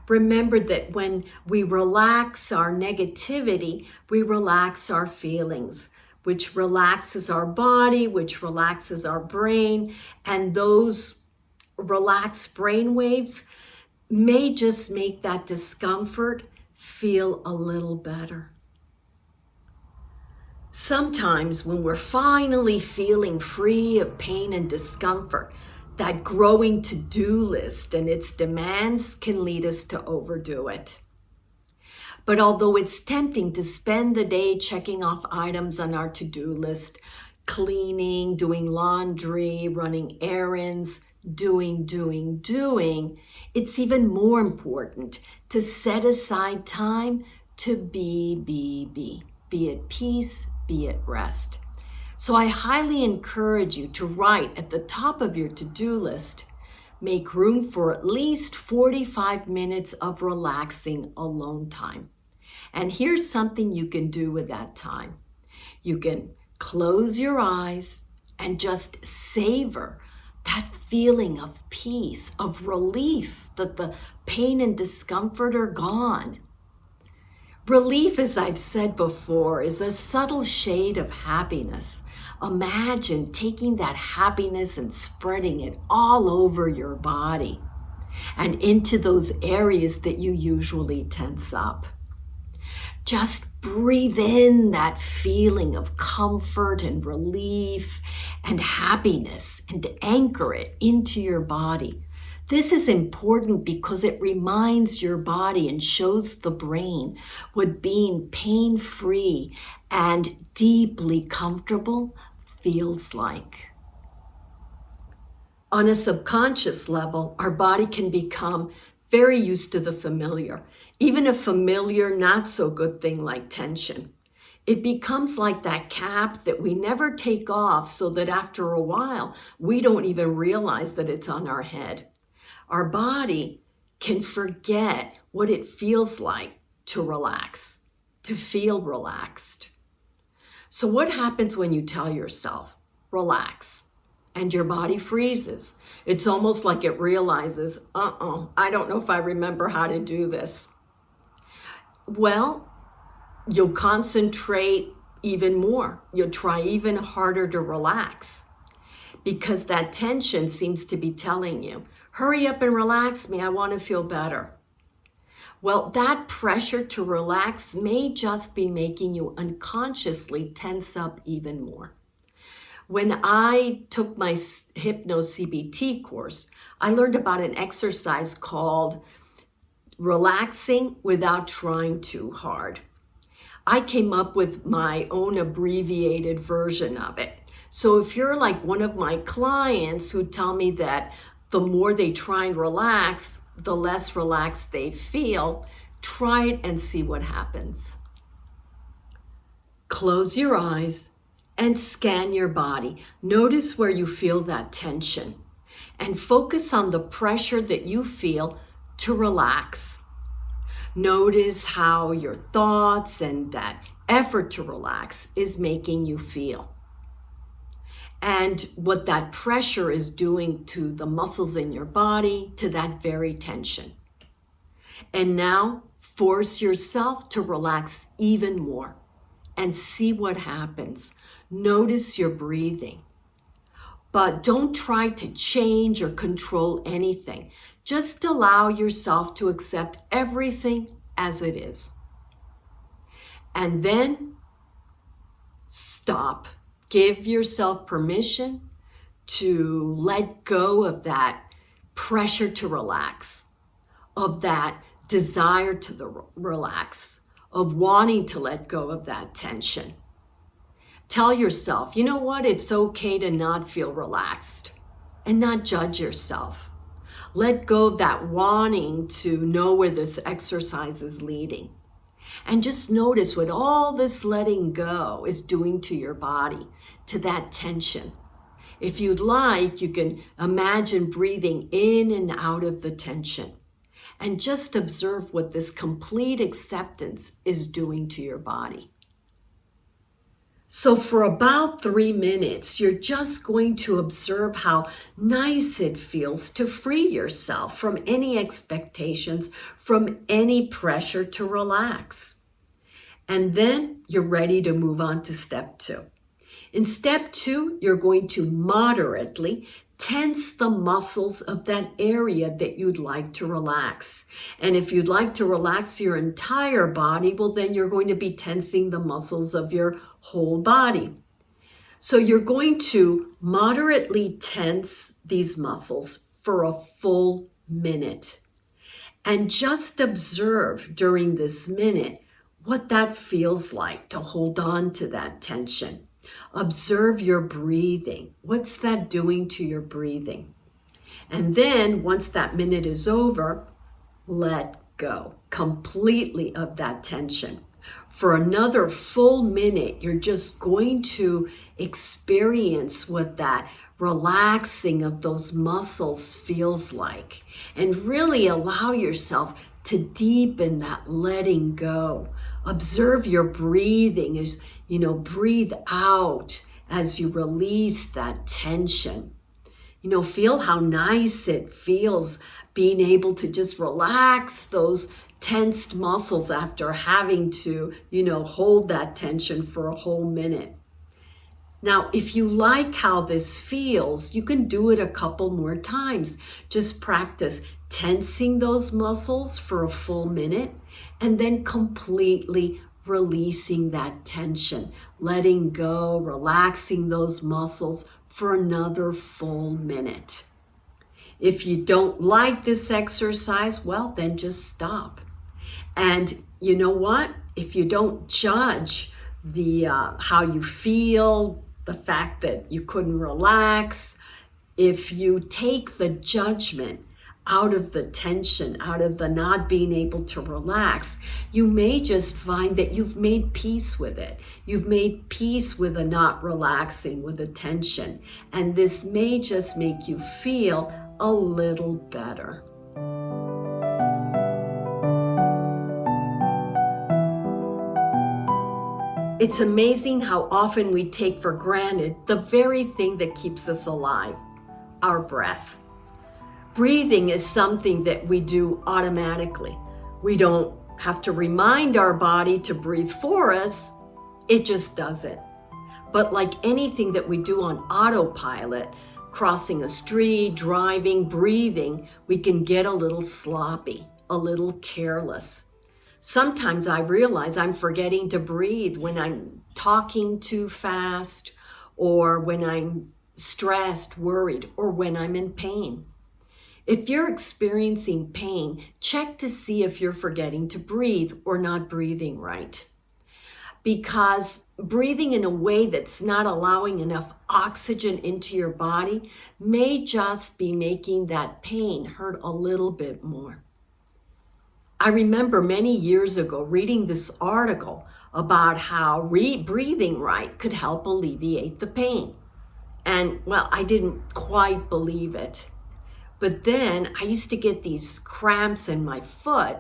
Remember that when we relax our negativity, we relax our feelings, which relaxes our body, which relaxes our brain, and those relaxed brain waves may just make that discomfort feel a little better. Sometimes when we're finally feeling free of pain and discomfort, that growing to-do list and its demands can lead us to overdo it. But although it's tempting to spend the day checking off items on our to-do list, cleaning, doing laundry, running errands, doing, it's even more important to set aside time to be at peace, be at rest. So I highly encourage you to write at the top of your to-do list, make room for at least 45 minutes of relaxing alone time. And here's something you can do with that time. You can close your eyes and just savor that feeling of peace, of relief that the pain and discomfort are gone. Relief, as I've said before, is a subtle shade of happiness. Imagine taking that happiness and spreading it all over your body and into those areas that you usually tense up. Just breathe in that feeling of comfort and relief and happiness and anchor it into your body. This is important because it reminds your body and shows the brain what being pain-free and deeply comfortable feels like. On a subconscious level, our body can become very used to the familiar, even a familiar, not so good thing like tension. It becomes like that cap that we never take off, so that after a while, we don't even realize that it's on our head. Our body can forget what it feels like to relax, to feel relaxed. So what happens when you tell yourself, relax, and your body freezes? It's almost like it realizes, I don't know if I remember how to do this. Well, you'll concentrate even more. You'll try even harder to relax, because that tension seems to be telling you, hurry up and relax me, I want to feel better. Well, that pressure to relax may just be making you unconsciously tense up even more. When I took my Hypno-CBT course, I learned about an exercise called relaxing without trying too hard. I came up with my own abbreviated version of it. So if you're like one of my clients who tell me that the more they try and relax, the less relaxed they feel, try it and see what happens. Close your eyes and scan your body. Notice where you feel that tension and focus on the pressure that you feel to relax. Notice how your thoughts and that effort to relax is making you feel, and what that pressure is doing to the muscles in your body, to that very tension. And now force yourself to relax even more and see what happens. Notice your breathing, but don't try to change or control anything. Just allow yourself to accept everything as it is. And then stop. Give yourself permission to let go of that pressure to relax, of that desire to relax, of wanting to let go of that tension. Tell yourself, you know what? It's okay to not feel relaxed, and not judge yourself. Let go of that wanting to know where this exercise is leading. And just notice what all this letting go is doing to your body, to that tension. If you'd like, you can imagine breathing in and out of the tension. And just observe what this complete acceptance is doing to your body. So for about 3 minutes, you're just going to observe how nice it feels to free yourself from any expectations, from any pressure to relax. And then you're ready to move on to step 2. In step 2, you're going to moderately tense the muscles of that area that you'd like to relax. And if you'd like to relax your entire body, well, then you're going to be tensing the muscles of your whole body. So you're going to moderately tense these muscles for a full minute. And just observe during this minute what that feels like to hold on to that tension. Observe your breathing. What's that doing to your breathing? And then once that minute is over, let go completely of that tension. For another full minute, you're just going to experience what that relaxing of those muscles feels like, and really allow yourself to deepen that letting go. Observe your breathing as, breathe out as you release that tension. Feel how nice it feels being able to just relax those tensed muscles after having to, hold that tension for a whole minute. Now, if you like how this feels, you can do it a couple more times. Just practice tensing those muscles for a full minute and then completely releasing that tension, letting go, relaxing those muscles for another full minute. If you don't like this exercise, well, then just stop. And you know what? If you don't judge the how you feel, the fact that you couldn't relax, if you take the judgment out of the tension, out of the not being able to relax, you may just find that you've made peace with it. You've made peace with the not relaxing, with the tension. And this may just make you feel a little better. It's amazing how often we take for granted the very thing that keeps us alive, our breath. Breathing is something that we do automatically. We don't have to remind our body to breathe for us. It just does it. But like anything that we do on autopilot, crossing a street, driving, breathing, we can get a little sloppy, a little careless. Sometimes I realize I'm forgetting to breathe when I'm talking too fast, or when I'm stressed, worried, or when I'm in pain. If you're experiencing pain, check to see if you're forgetting to breathe or not breathing right. Because breathing in a way that's not allowing enough oxygen into your body may just be making that pain hurt a little bit more. I remember many years ago reading this article about how breathing right could help alleviate the pain. And well, I didn't quite believe it. But then I used to get these cramps in my foot.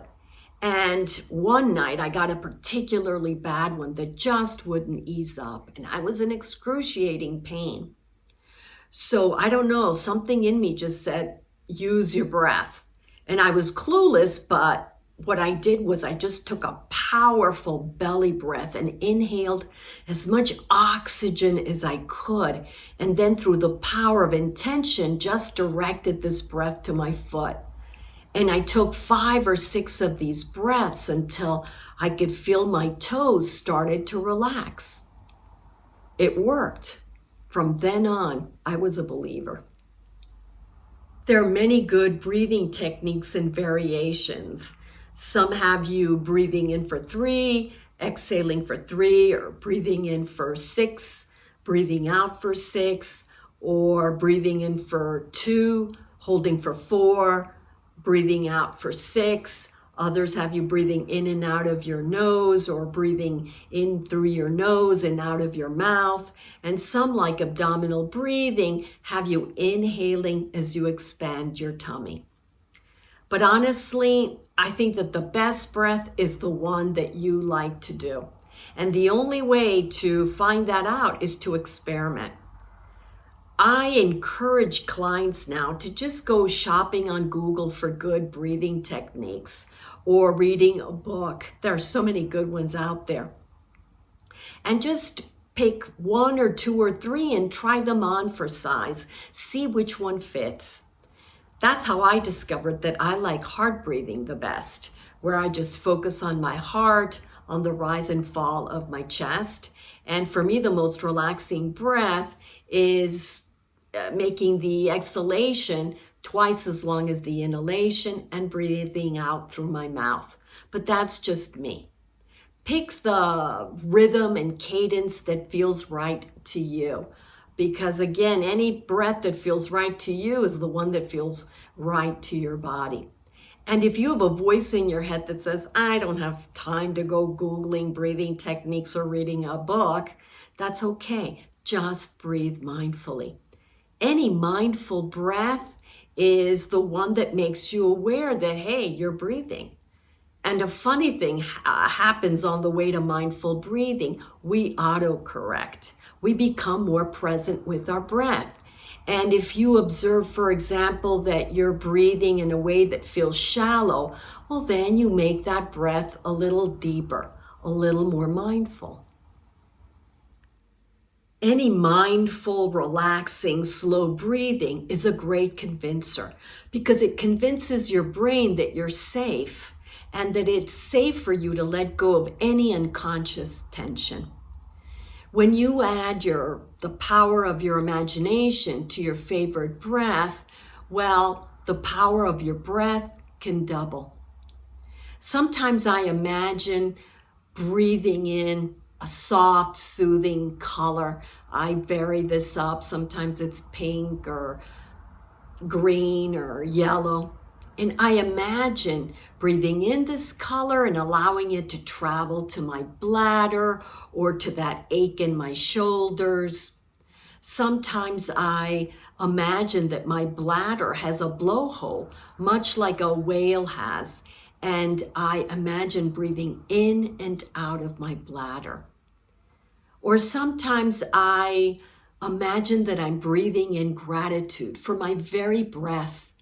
And one night I got a particularly bad one that just wouldn't ease up. And I was in excruciating pain. So I don't know, something in me just said, use your breath. And I was clueless, but what I did was I just took a powerful belly breath and inhaled as much oxygen as I could. And then through the power of intention, just directed this breath to my foot. And I took 5 or 6 of these breaths until I could feel my toes started to relax. It worked. From then on, I was a believer. There are many good breathing techniques and variations. Some have you breathing in for 3, exhaling for 3, or breathing in for 6, breathing out for 6, or breathing in for 2, holding for 4, breathing out for 6. Others have you breathing in and out of your nose, or breathing in through your nose and out of your mouth. And some, like abdominal breathing, have you inhaling as you expand your tummy. But honestly, I think that the best breath is the one that you like to do. And the only way to find that out is to experiment. I encourage clients now to just go shopping on Google for good breathing techniques or reading a book. There are so many good ones out there. And just pick 1 or 2 or 3 and try them on for size. See which one fits. That's how I discovered that I like heart breathing the best, where I just focus on my heart, on the rise and fall of my chest. And for me, the most relaxing breath is making the exhalation twice as long as the inhalation and breathing out through my mouth. But that's just me. Pick the rhythm and cadence that feels right to you. Because again, any breath that feels right to you is the one that feels right to your body. And if you have a voice in your head that says, I don't have time to go Googling breathing techniques or reading a book, that's okay. Just breathe mindfully. Any mindful breath is the one that makes you aware that, hey, you're breathing. And a funny thing happens on the way to mindful breathing. We autocorrect. We become more present with our breath. And if you observe, for example, that you're breathing in a way that feels shallow, well, then you make that breath a little deeper, a little more mindful. Any mindful, relaxing, slow breathing is a great convincer because it convinces your brain that you're safe and that it's safe for you to let go of any unconscious tension. When you add the power of your imagination to your favorite breath, well, the power of your breath can double. Sometimes I imagine breathing in a soft, soothing color. I vary this up. Sometimes it's pink or green or yellow. And I imagine breathing in this color and allowing it to travel to my bladder or to that ache in my shoulders. Sometimes I imagine that my bladder has a blowhole, much like a whale has, and I imagine breathing in and out of my bladder. Or sometimes I imagine that I'm breathing in gratitude for my very breath,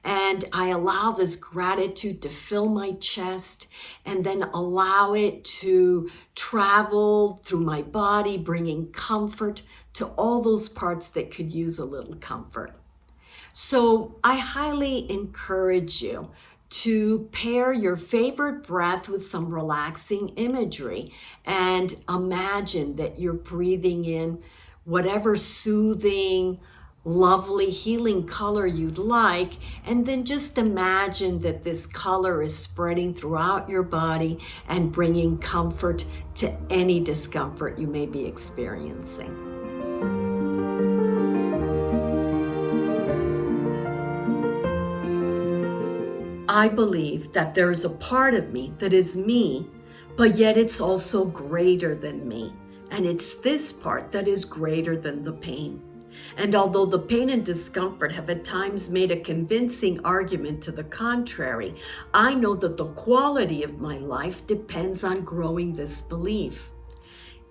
and I allow this gratitude to fill my chest and then allow it to travel through my body, bringing comfort to all those parts that could use a little comfort. So I highly encourage you to pair your favorite breath with some relaxing imagery and imagine that you're breathing in whatever soothing, lovely, healing color you'd like, and then just imagine that this color is spreading throughout your body and bringing comfort to any discomfort you may be experiencing. I believe that there is a part of me that is me, but yet it's also greater than me. And it's this part that is greater than the pain. And although the pain and discomfort have at times made a convincing argument to the contrary, I know that the quality of my life depends on growing this belief.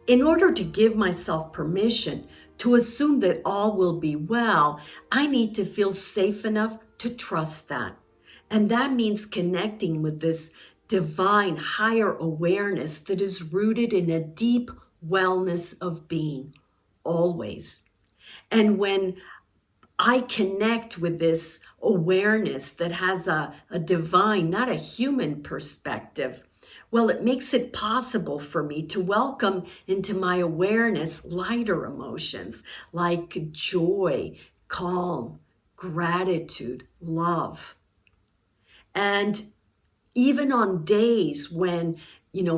In order to give myself permission to assume that all will be well, I need to feel safe enough to trust that. And that means connecting with this divine higher awareness that is rooted in a deep wellness of being, always. And when I connect with this awareness that has a divine, not a human perspective, well, it makes it possible for me to welcome into my awareness lighter emotions like joy, calm, gratitude, love. And even on days when,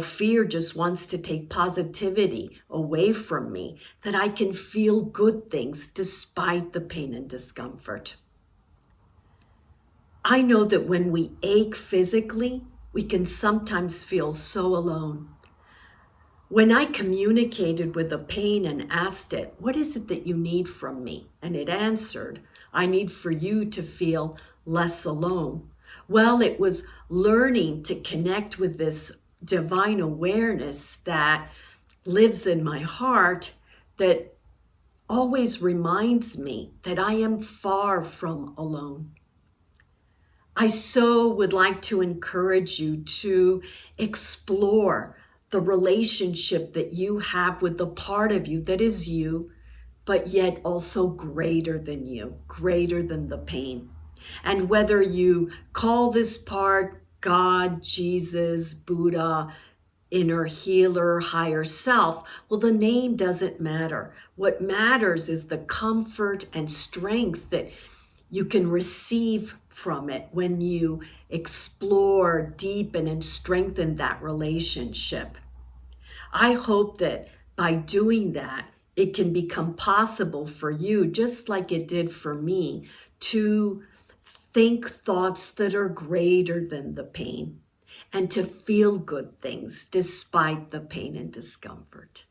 fear just wants to take positivity away from me, that I can feel good things despite the pain and discomfort. I know that when we ache physically, we can sometimes feel so alone. When I communicated with the pain and asked it, "What is it that you need from me?" and it answered, "I need for you to feel less alone." Well, it was learning to connect with this divine awareness that lives in my heart that always reminds me that I am far from alone. I so would like to encourage you to explore the relationship that you have with the part of you that is you, but yet also greater than you, greater than the pain. And whether you call this part God, Jesus, Buddha, inner healer, higher self, well, the name doesn't matter. What matters is the comfort and strength that you can receive from it when you explore, deepen, and strengthen that relationship. I hope that by doing that, it can become possible for you, just like it did for me, to think thoughts that are greater than the pain and to feel good things despite the pain and discomfort.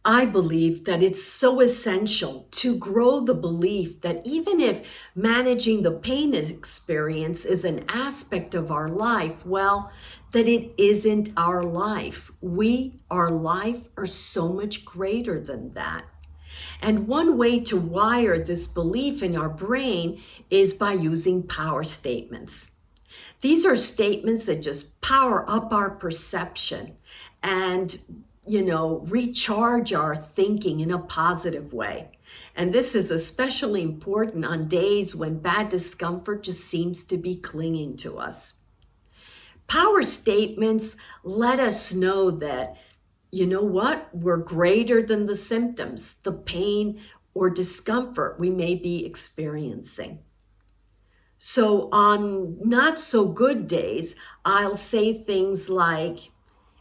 I believe that it's so essential to grow the belief that even if managing the pain experience is an aspect of our life, well, that it isn't our life. Our life, are so much greater than that. And one way to wire this belief in our brain is by using power statements. These are statements that just power up our perception and, recharge our thinking in a positive way. And this is especially important on days when bad discomfort just seems to be clinging to us. Power statements let us know that, we're greater than the symptoms, the pain or discomfort we may be experiencing. So on not so good days, I'll say things like,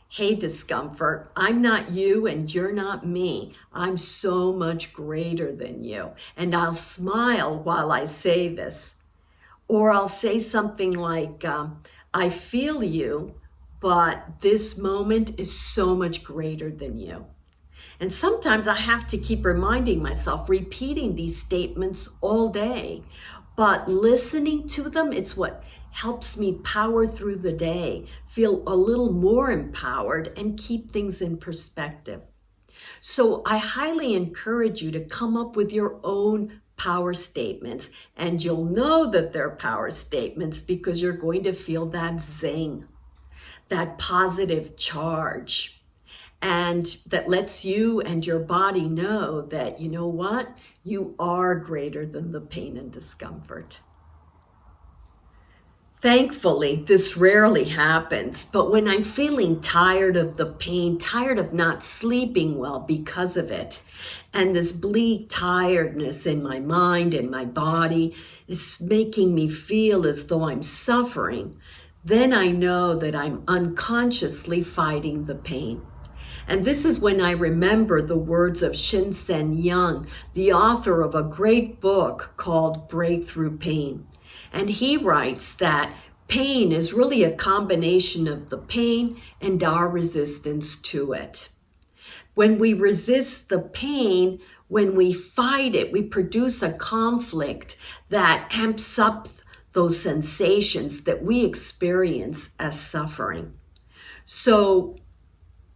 "Hey, discomfort, I'm not you and you're not me. I'm so much greater than you." And I'll smile while I say this. Or I'll say something like, I feel you, but this moment is so much greater than you. And sometimes I have to keep reminding myself, repeating these statements all day. But listening to them, it's what helps me power through the day, feel a little more empowered, and keep things in perspective. So I highly encourage you to come up with your own power statements. And you'll know that they're power statements because you're going to feel that zing, that positive charge. And that lets you and your body know that, you know what, you are greater than the pain and discomfort. Thankfully, this rarely happens, but when I'm feeling tired of the pain, tired of not sleeping well because of it, and this bleak tiredness in my mind and my body is making me feel as though I'm suffering, then I know that I'm unconsciously fighting the pain. And this is when I remember the words of Shinsen Young, the author of a great book called Breakthrough Pain. And he writes that pain is really a combination of the pain and our resistance to it. When we resist the pain, when we fight it, we produce a conflict that amps up those sensations that we experience as suffering. So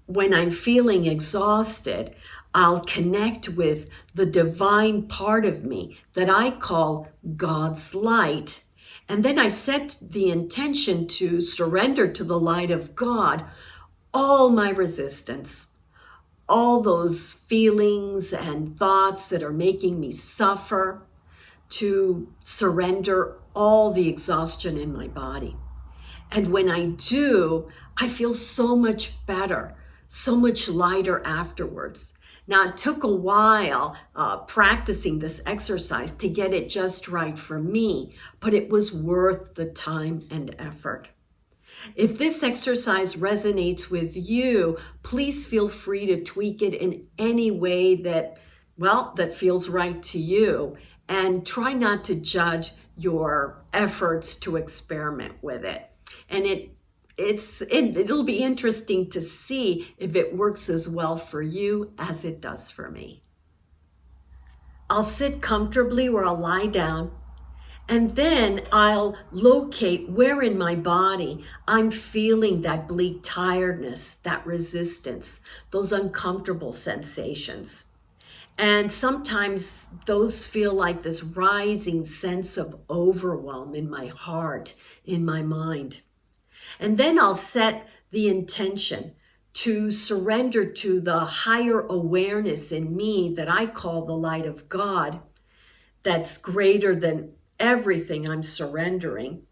when I'm feeling exhausted, I'll connect with the divine part of me that I call God's light. And then I set the intention to surrender to the light of God all my resistance, all those feelings and thoughts that are making me suffer, to surrender all the exhaustion in my body. And when I do, I feel so much better, so much lighter afterwards. Now, it took a while practicing this exercise to get it just right for me, but it was worth the time and effort. If this exercise resonates with you, please feel free to tweak it in any way that feels right to you, and try not to judge your efforts to experiment with it. And it'll be interesting to see if it works as well for you as it does for me. I'll sit comfortably or I'll lie down, and then I'll locate where in my body I'm feeling that bleak tiredness, that resistance, those uncomfortable sensations. And sometimes those feel like this rising sense of overwhelm in my heart, in my mind. And then I'll set the intention to surrender to the higher awareness in me that I call the light of God, that's greater than everything I'm surrendering,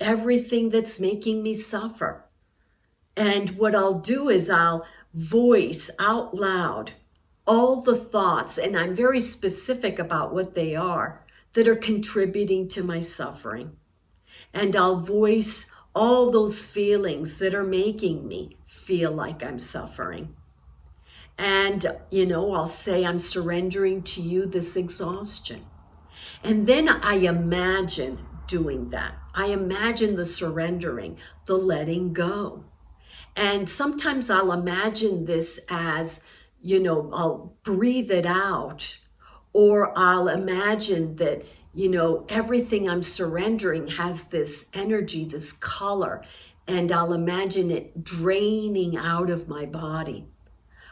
everything that's making me suffer. And what I'll do is I'll voice out loud all the thoughts, and I'm very specific about what they are, that are contributing to my suffering. And I'll voice all those feelings that are making me feel like I'm suffering. And, I'll say, I'm surrendering to you this exhaustion. And then I imagine doing that. I imagine the surrendering, the letting go. And sometimes I'll imagine this as, I'll breathe it out, or I'll imagine that, everything I'm surrendering has this energy, this color, and I'll imagine it draining out of my body.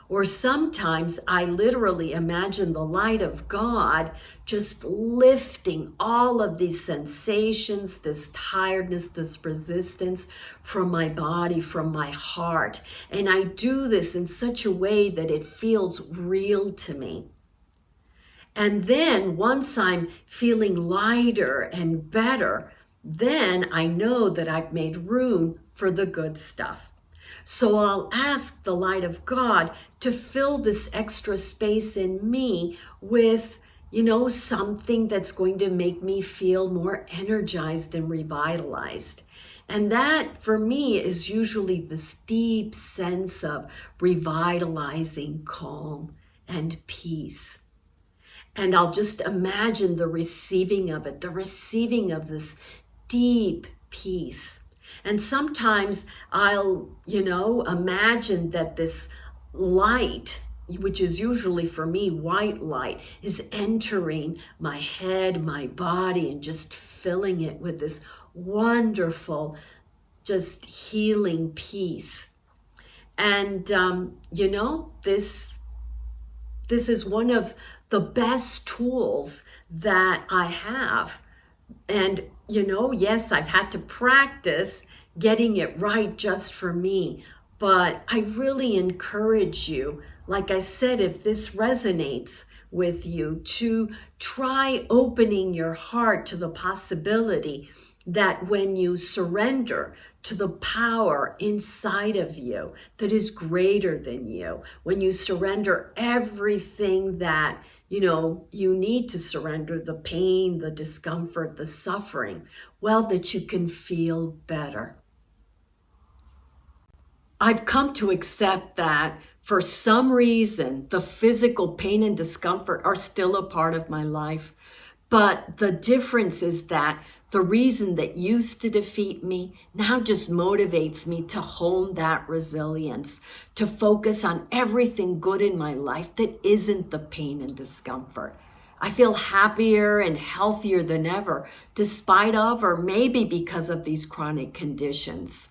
Or sometimes I literally imagine the light of God just lifting all of these sensations, this tiredness, this resistance from my body, from my heart. And I do this in such a way that it feels real to me. And then once I'm feeling lighter and better, then I know that I've made room for the good stuff. So I'll ask the light of God to fill this extra space in me with, something that's going to make me feel more energized and revitalized. And that, for me, is usually this deep sense of revitalizing calm and peace. And I'll just imagine the receiving of it, the receiving of this deep peace. And sometimes I'll, imagine that this light, which is usually for me white light, is entering my head, my body, and just filling it with this wonderful, just healing peace. And, this is one of the best tools that I have. And, yes, I've had to practice getting it right just for me. But I really encourage you, like I said, if this resonates with you, to try opening your heart to the possibility that when you surrender to the power inside of you that is greater than you, when you surrender everything that you need to surrender, the pain, the discomfort, the suffering, well, that you can feel better. I've come to accept that for some reason, the physical pain and discomfort are still a part of my life. But the difference is that the reason that used to defeat me now just motivates me to hone that resilience, to focus on everything good in my life that isn't the pain and discomfort. I feel happier and healthier than ever, despite of or maybe because of these chronic conditions.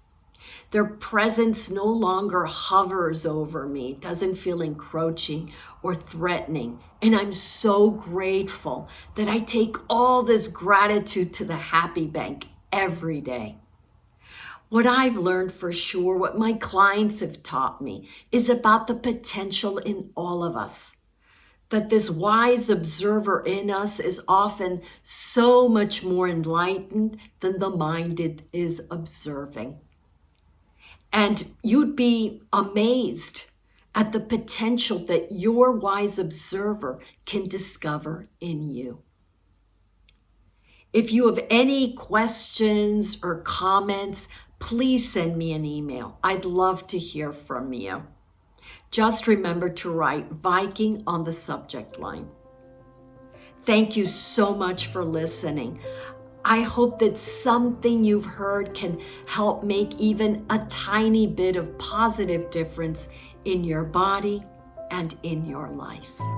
Their presence no longer hovers over me, doesn't feel encroaching or threatening. And I'm so grateful that I take all this gratitude to the happy bank every day. What I've learned for sure, what my clients have taught me, is about the potential in all of us. That this wise observer in us is often so much more enlightened than the mind it is observing. And you'd be amazed at the potential that your wise observer can discover in you. If you have any questions or comments, please send me an email. I'd love to hear from you. Just remember to write Viking on the subject line. Thank you so much for listening. I hope that something you've heard can help make even a tiny bit of positive difference in your body and in your life.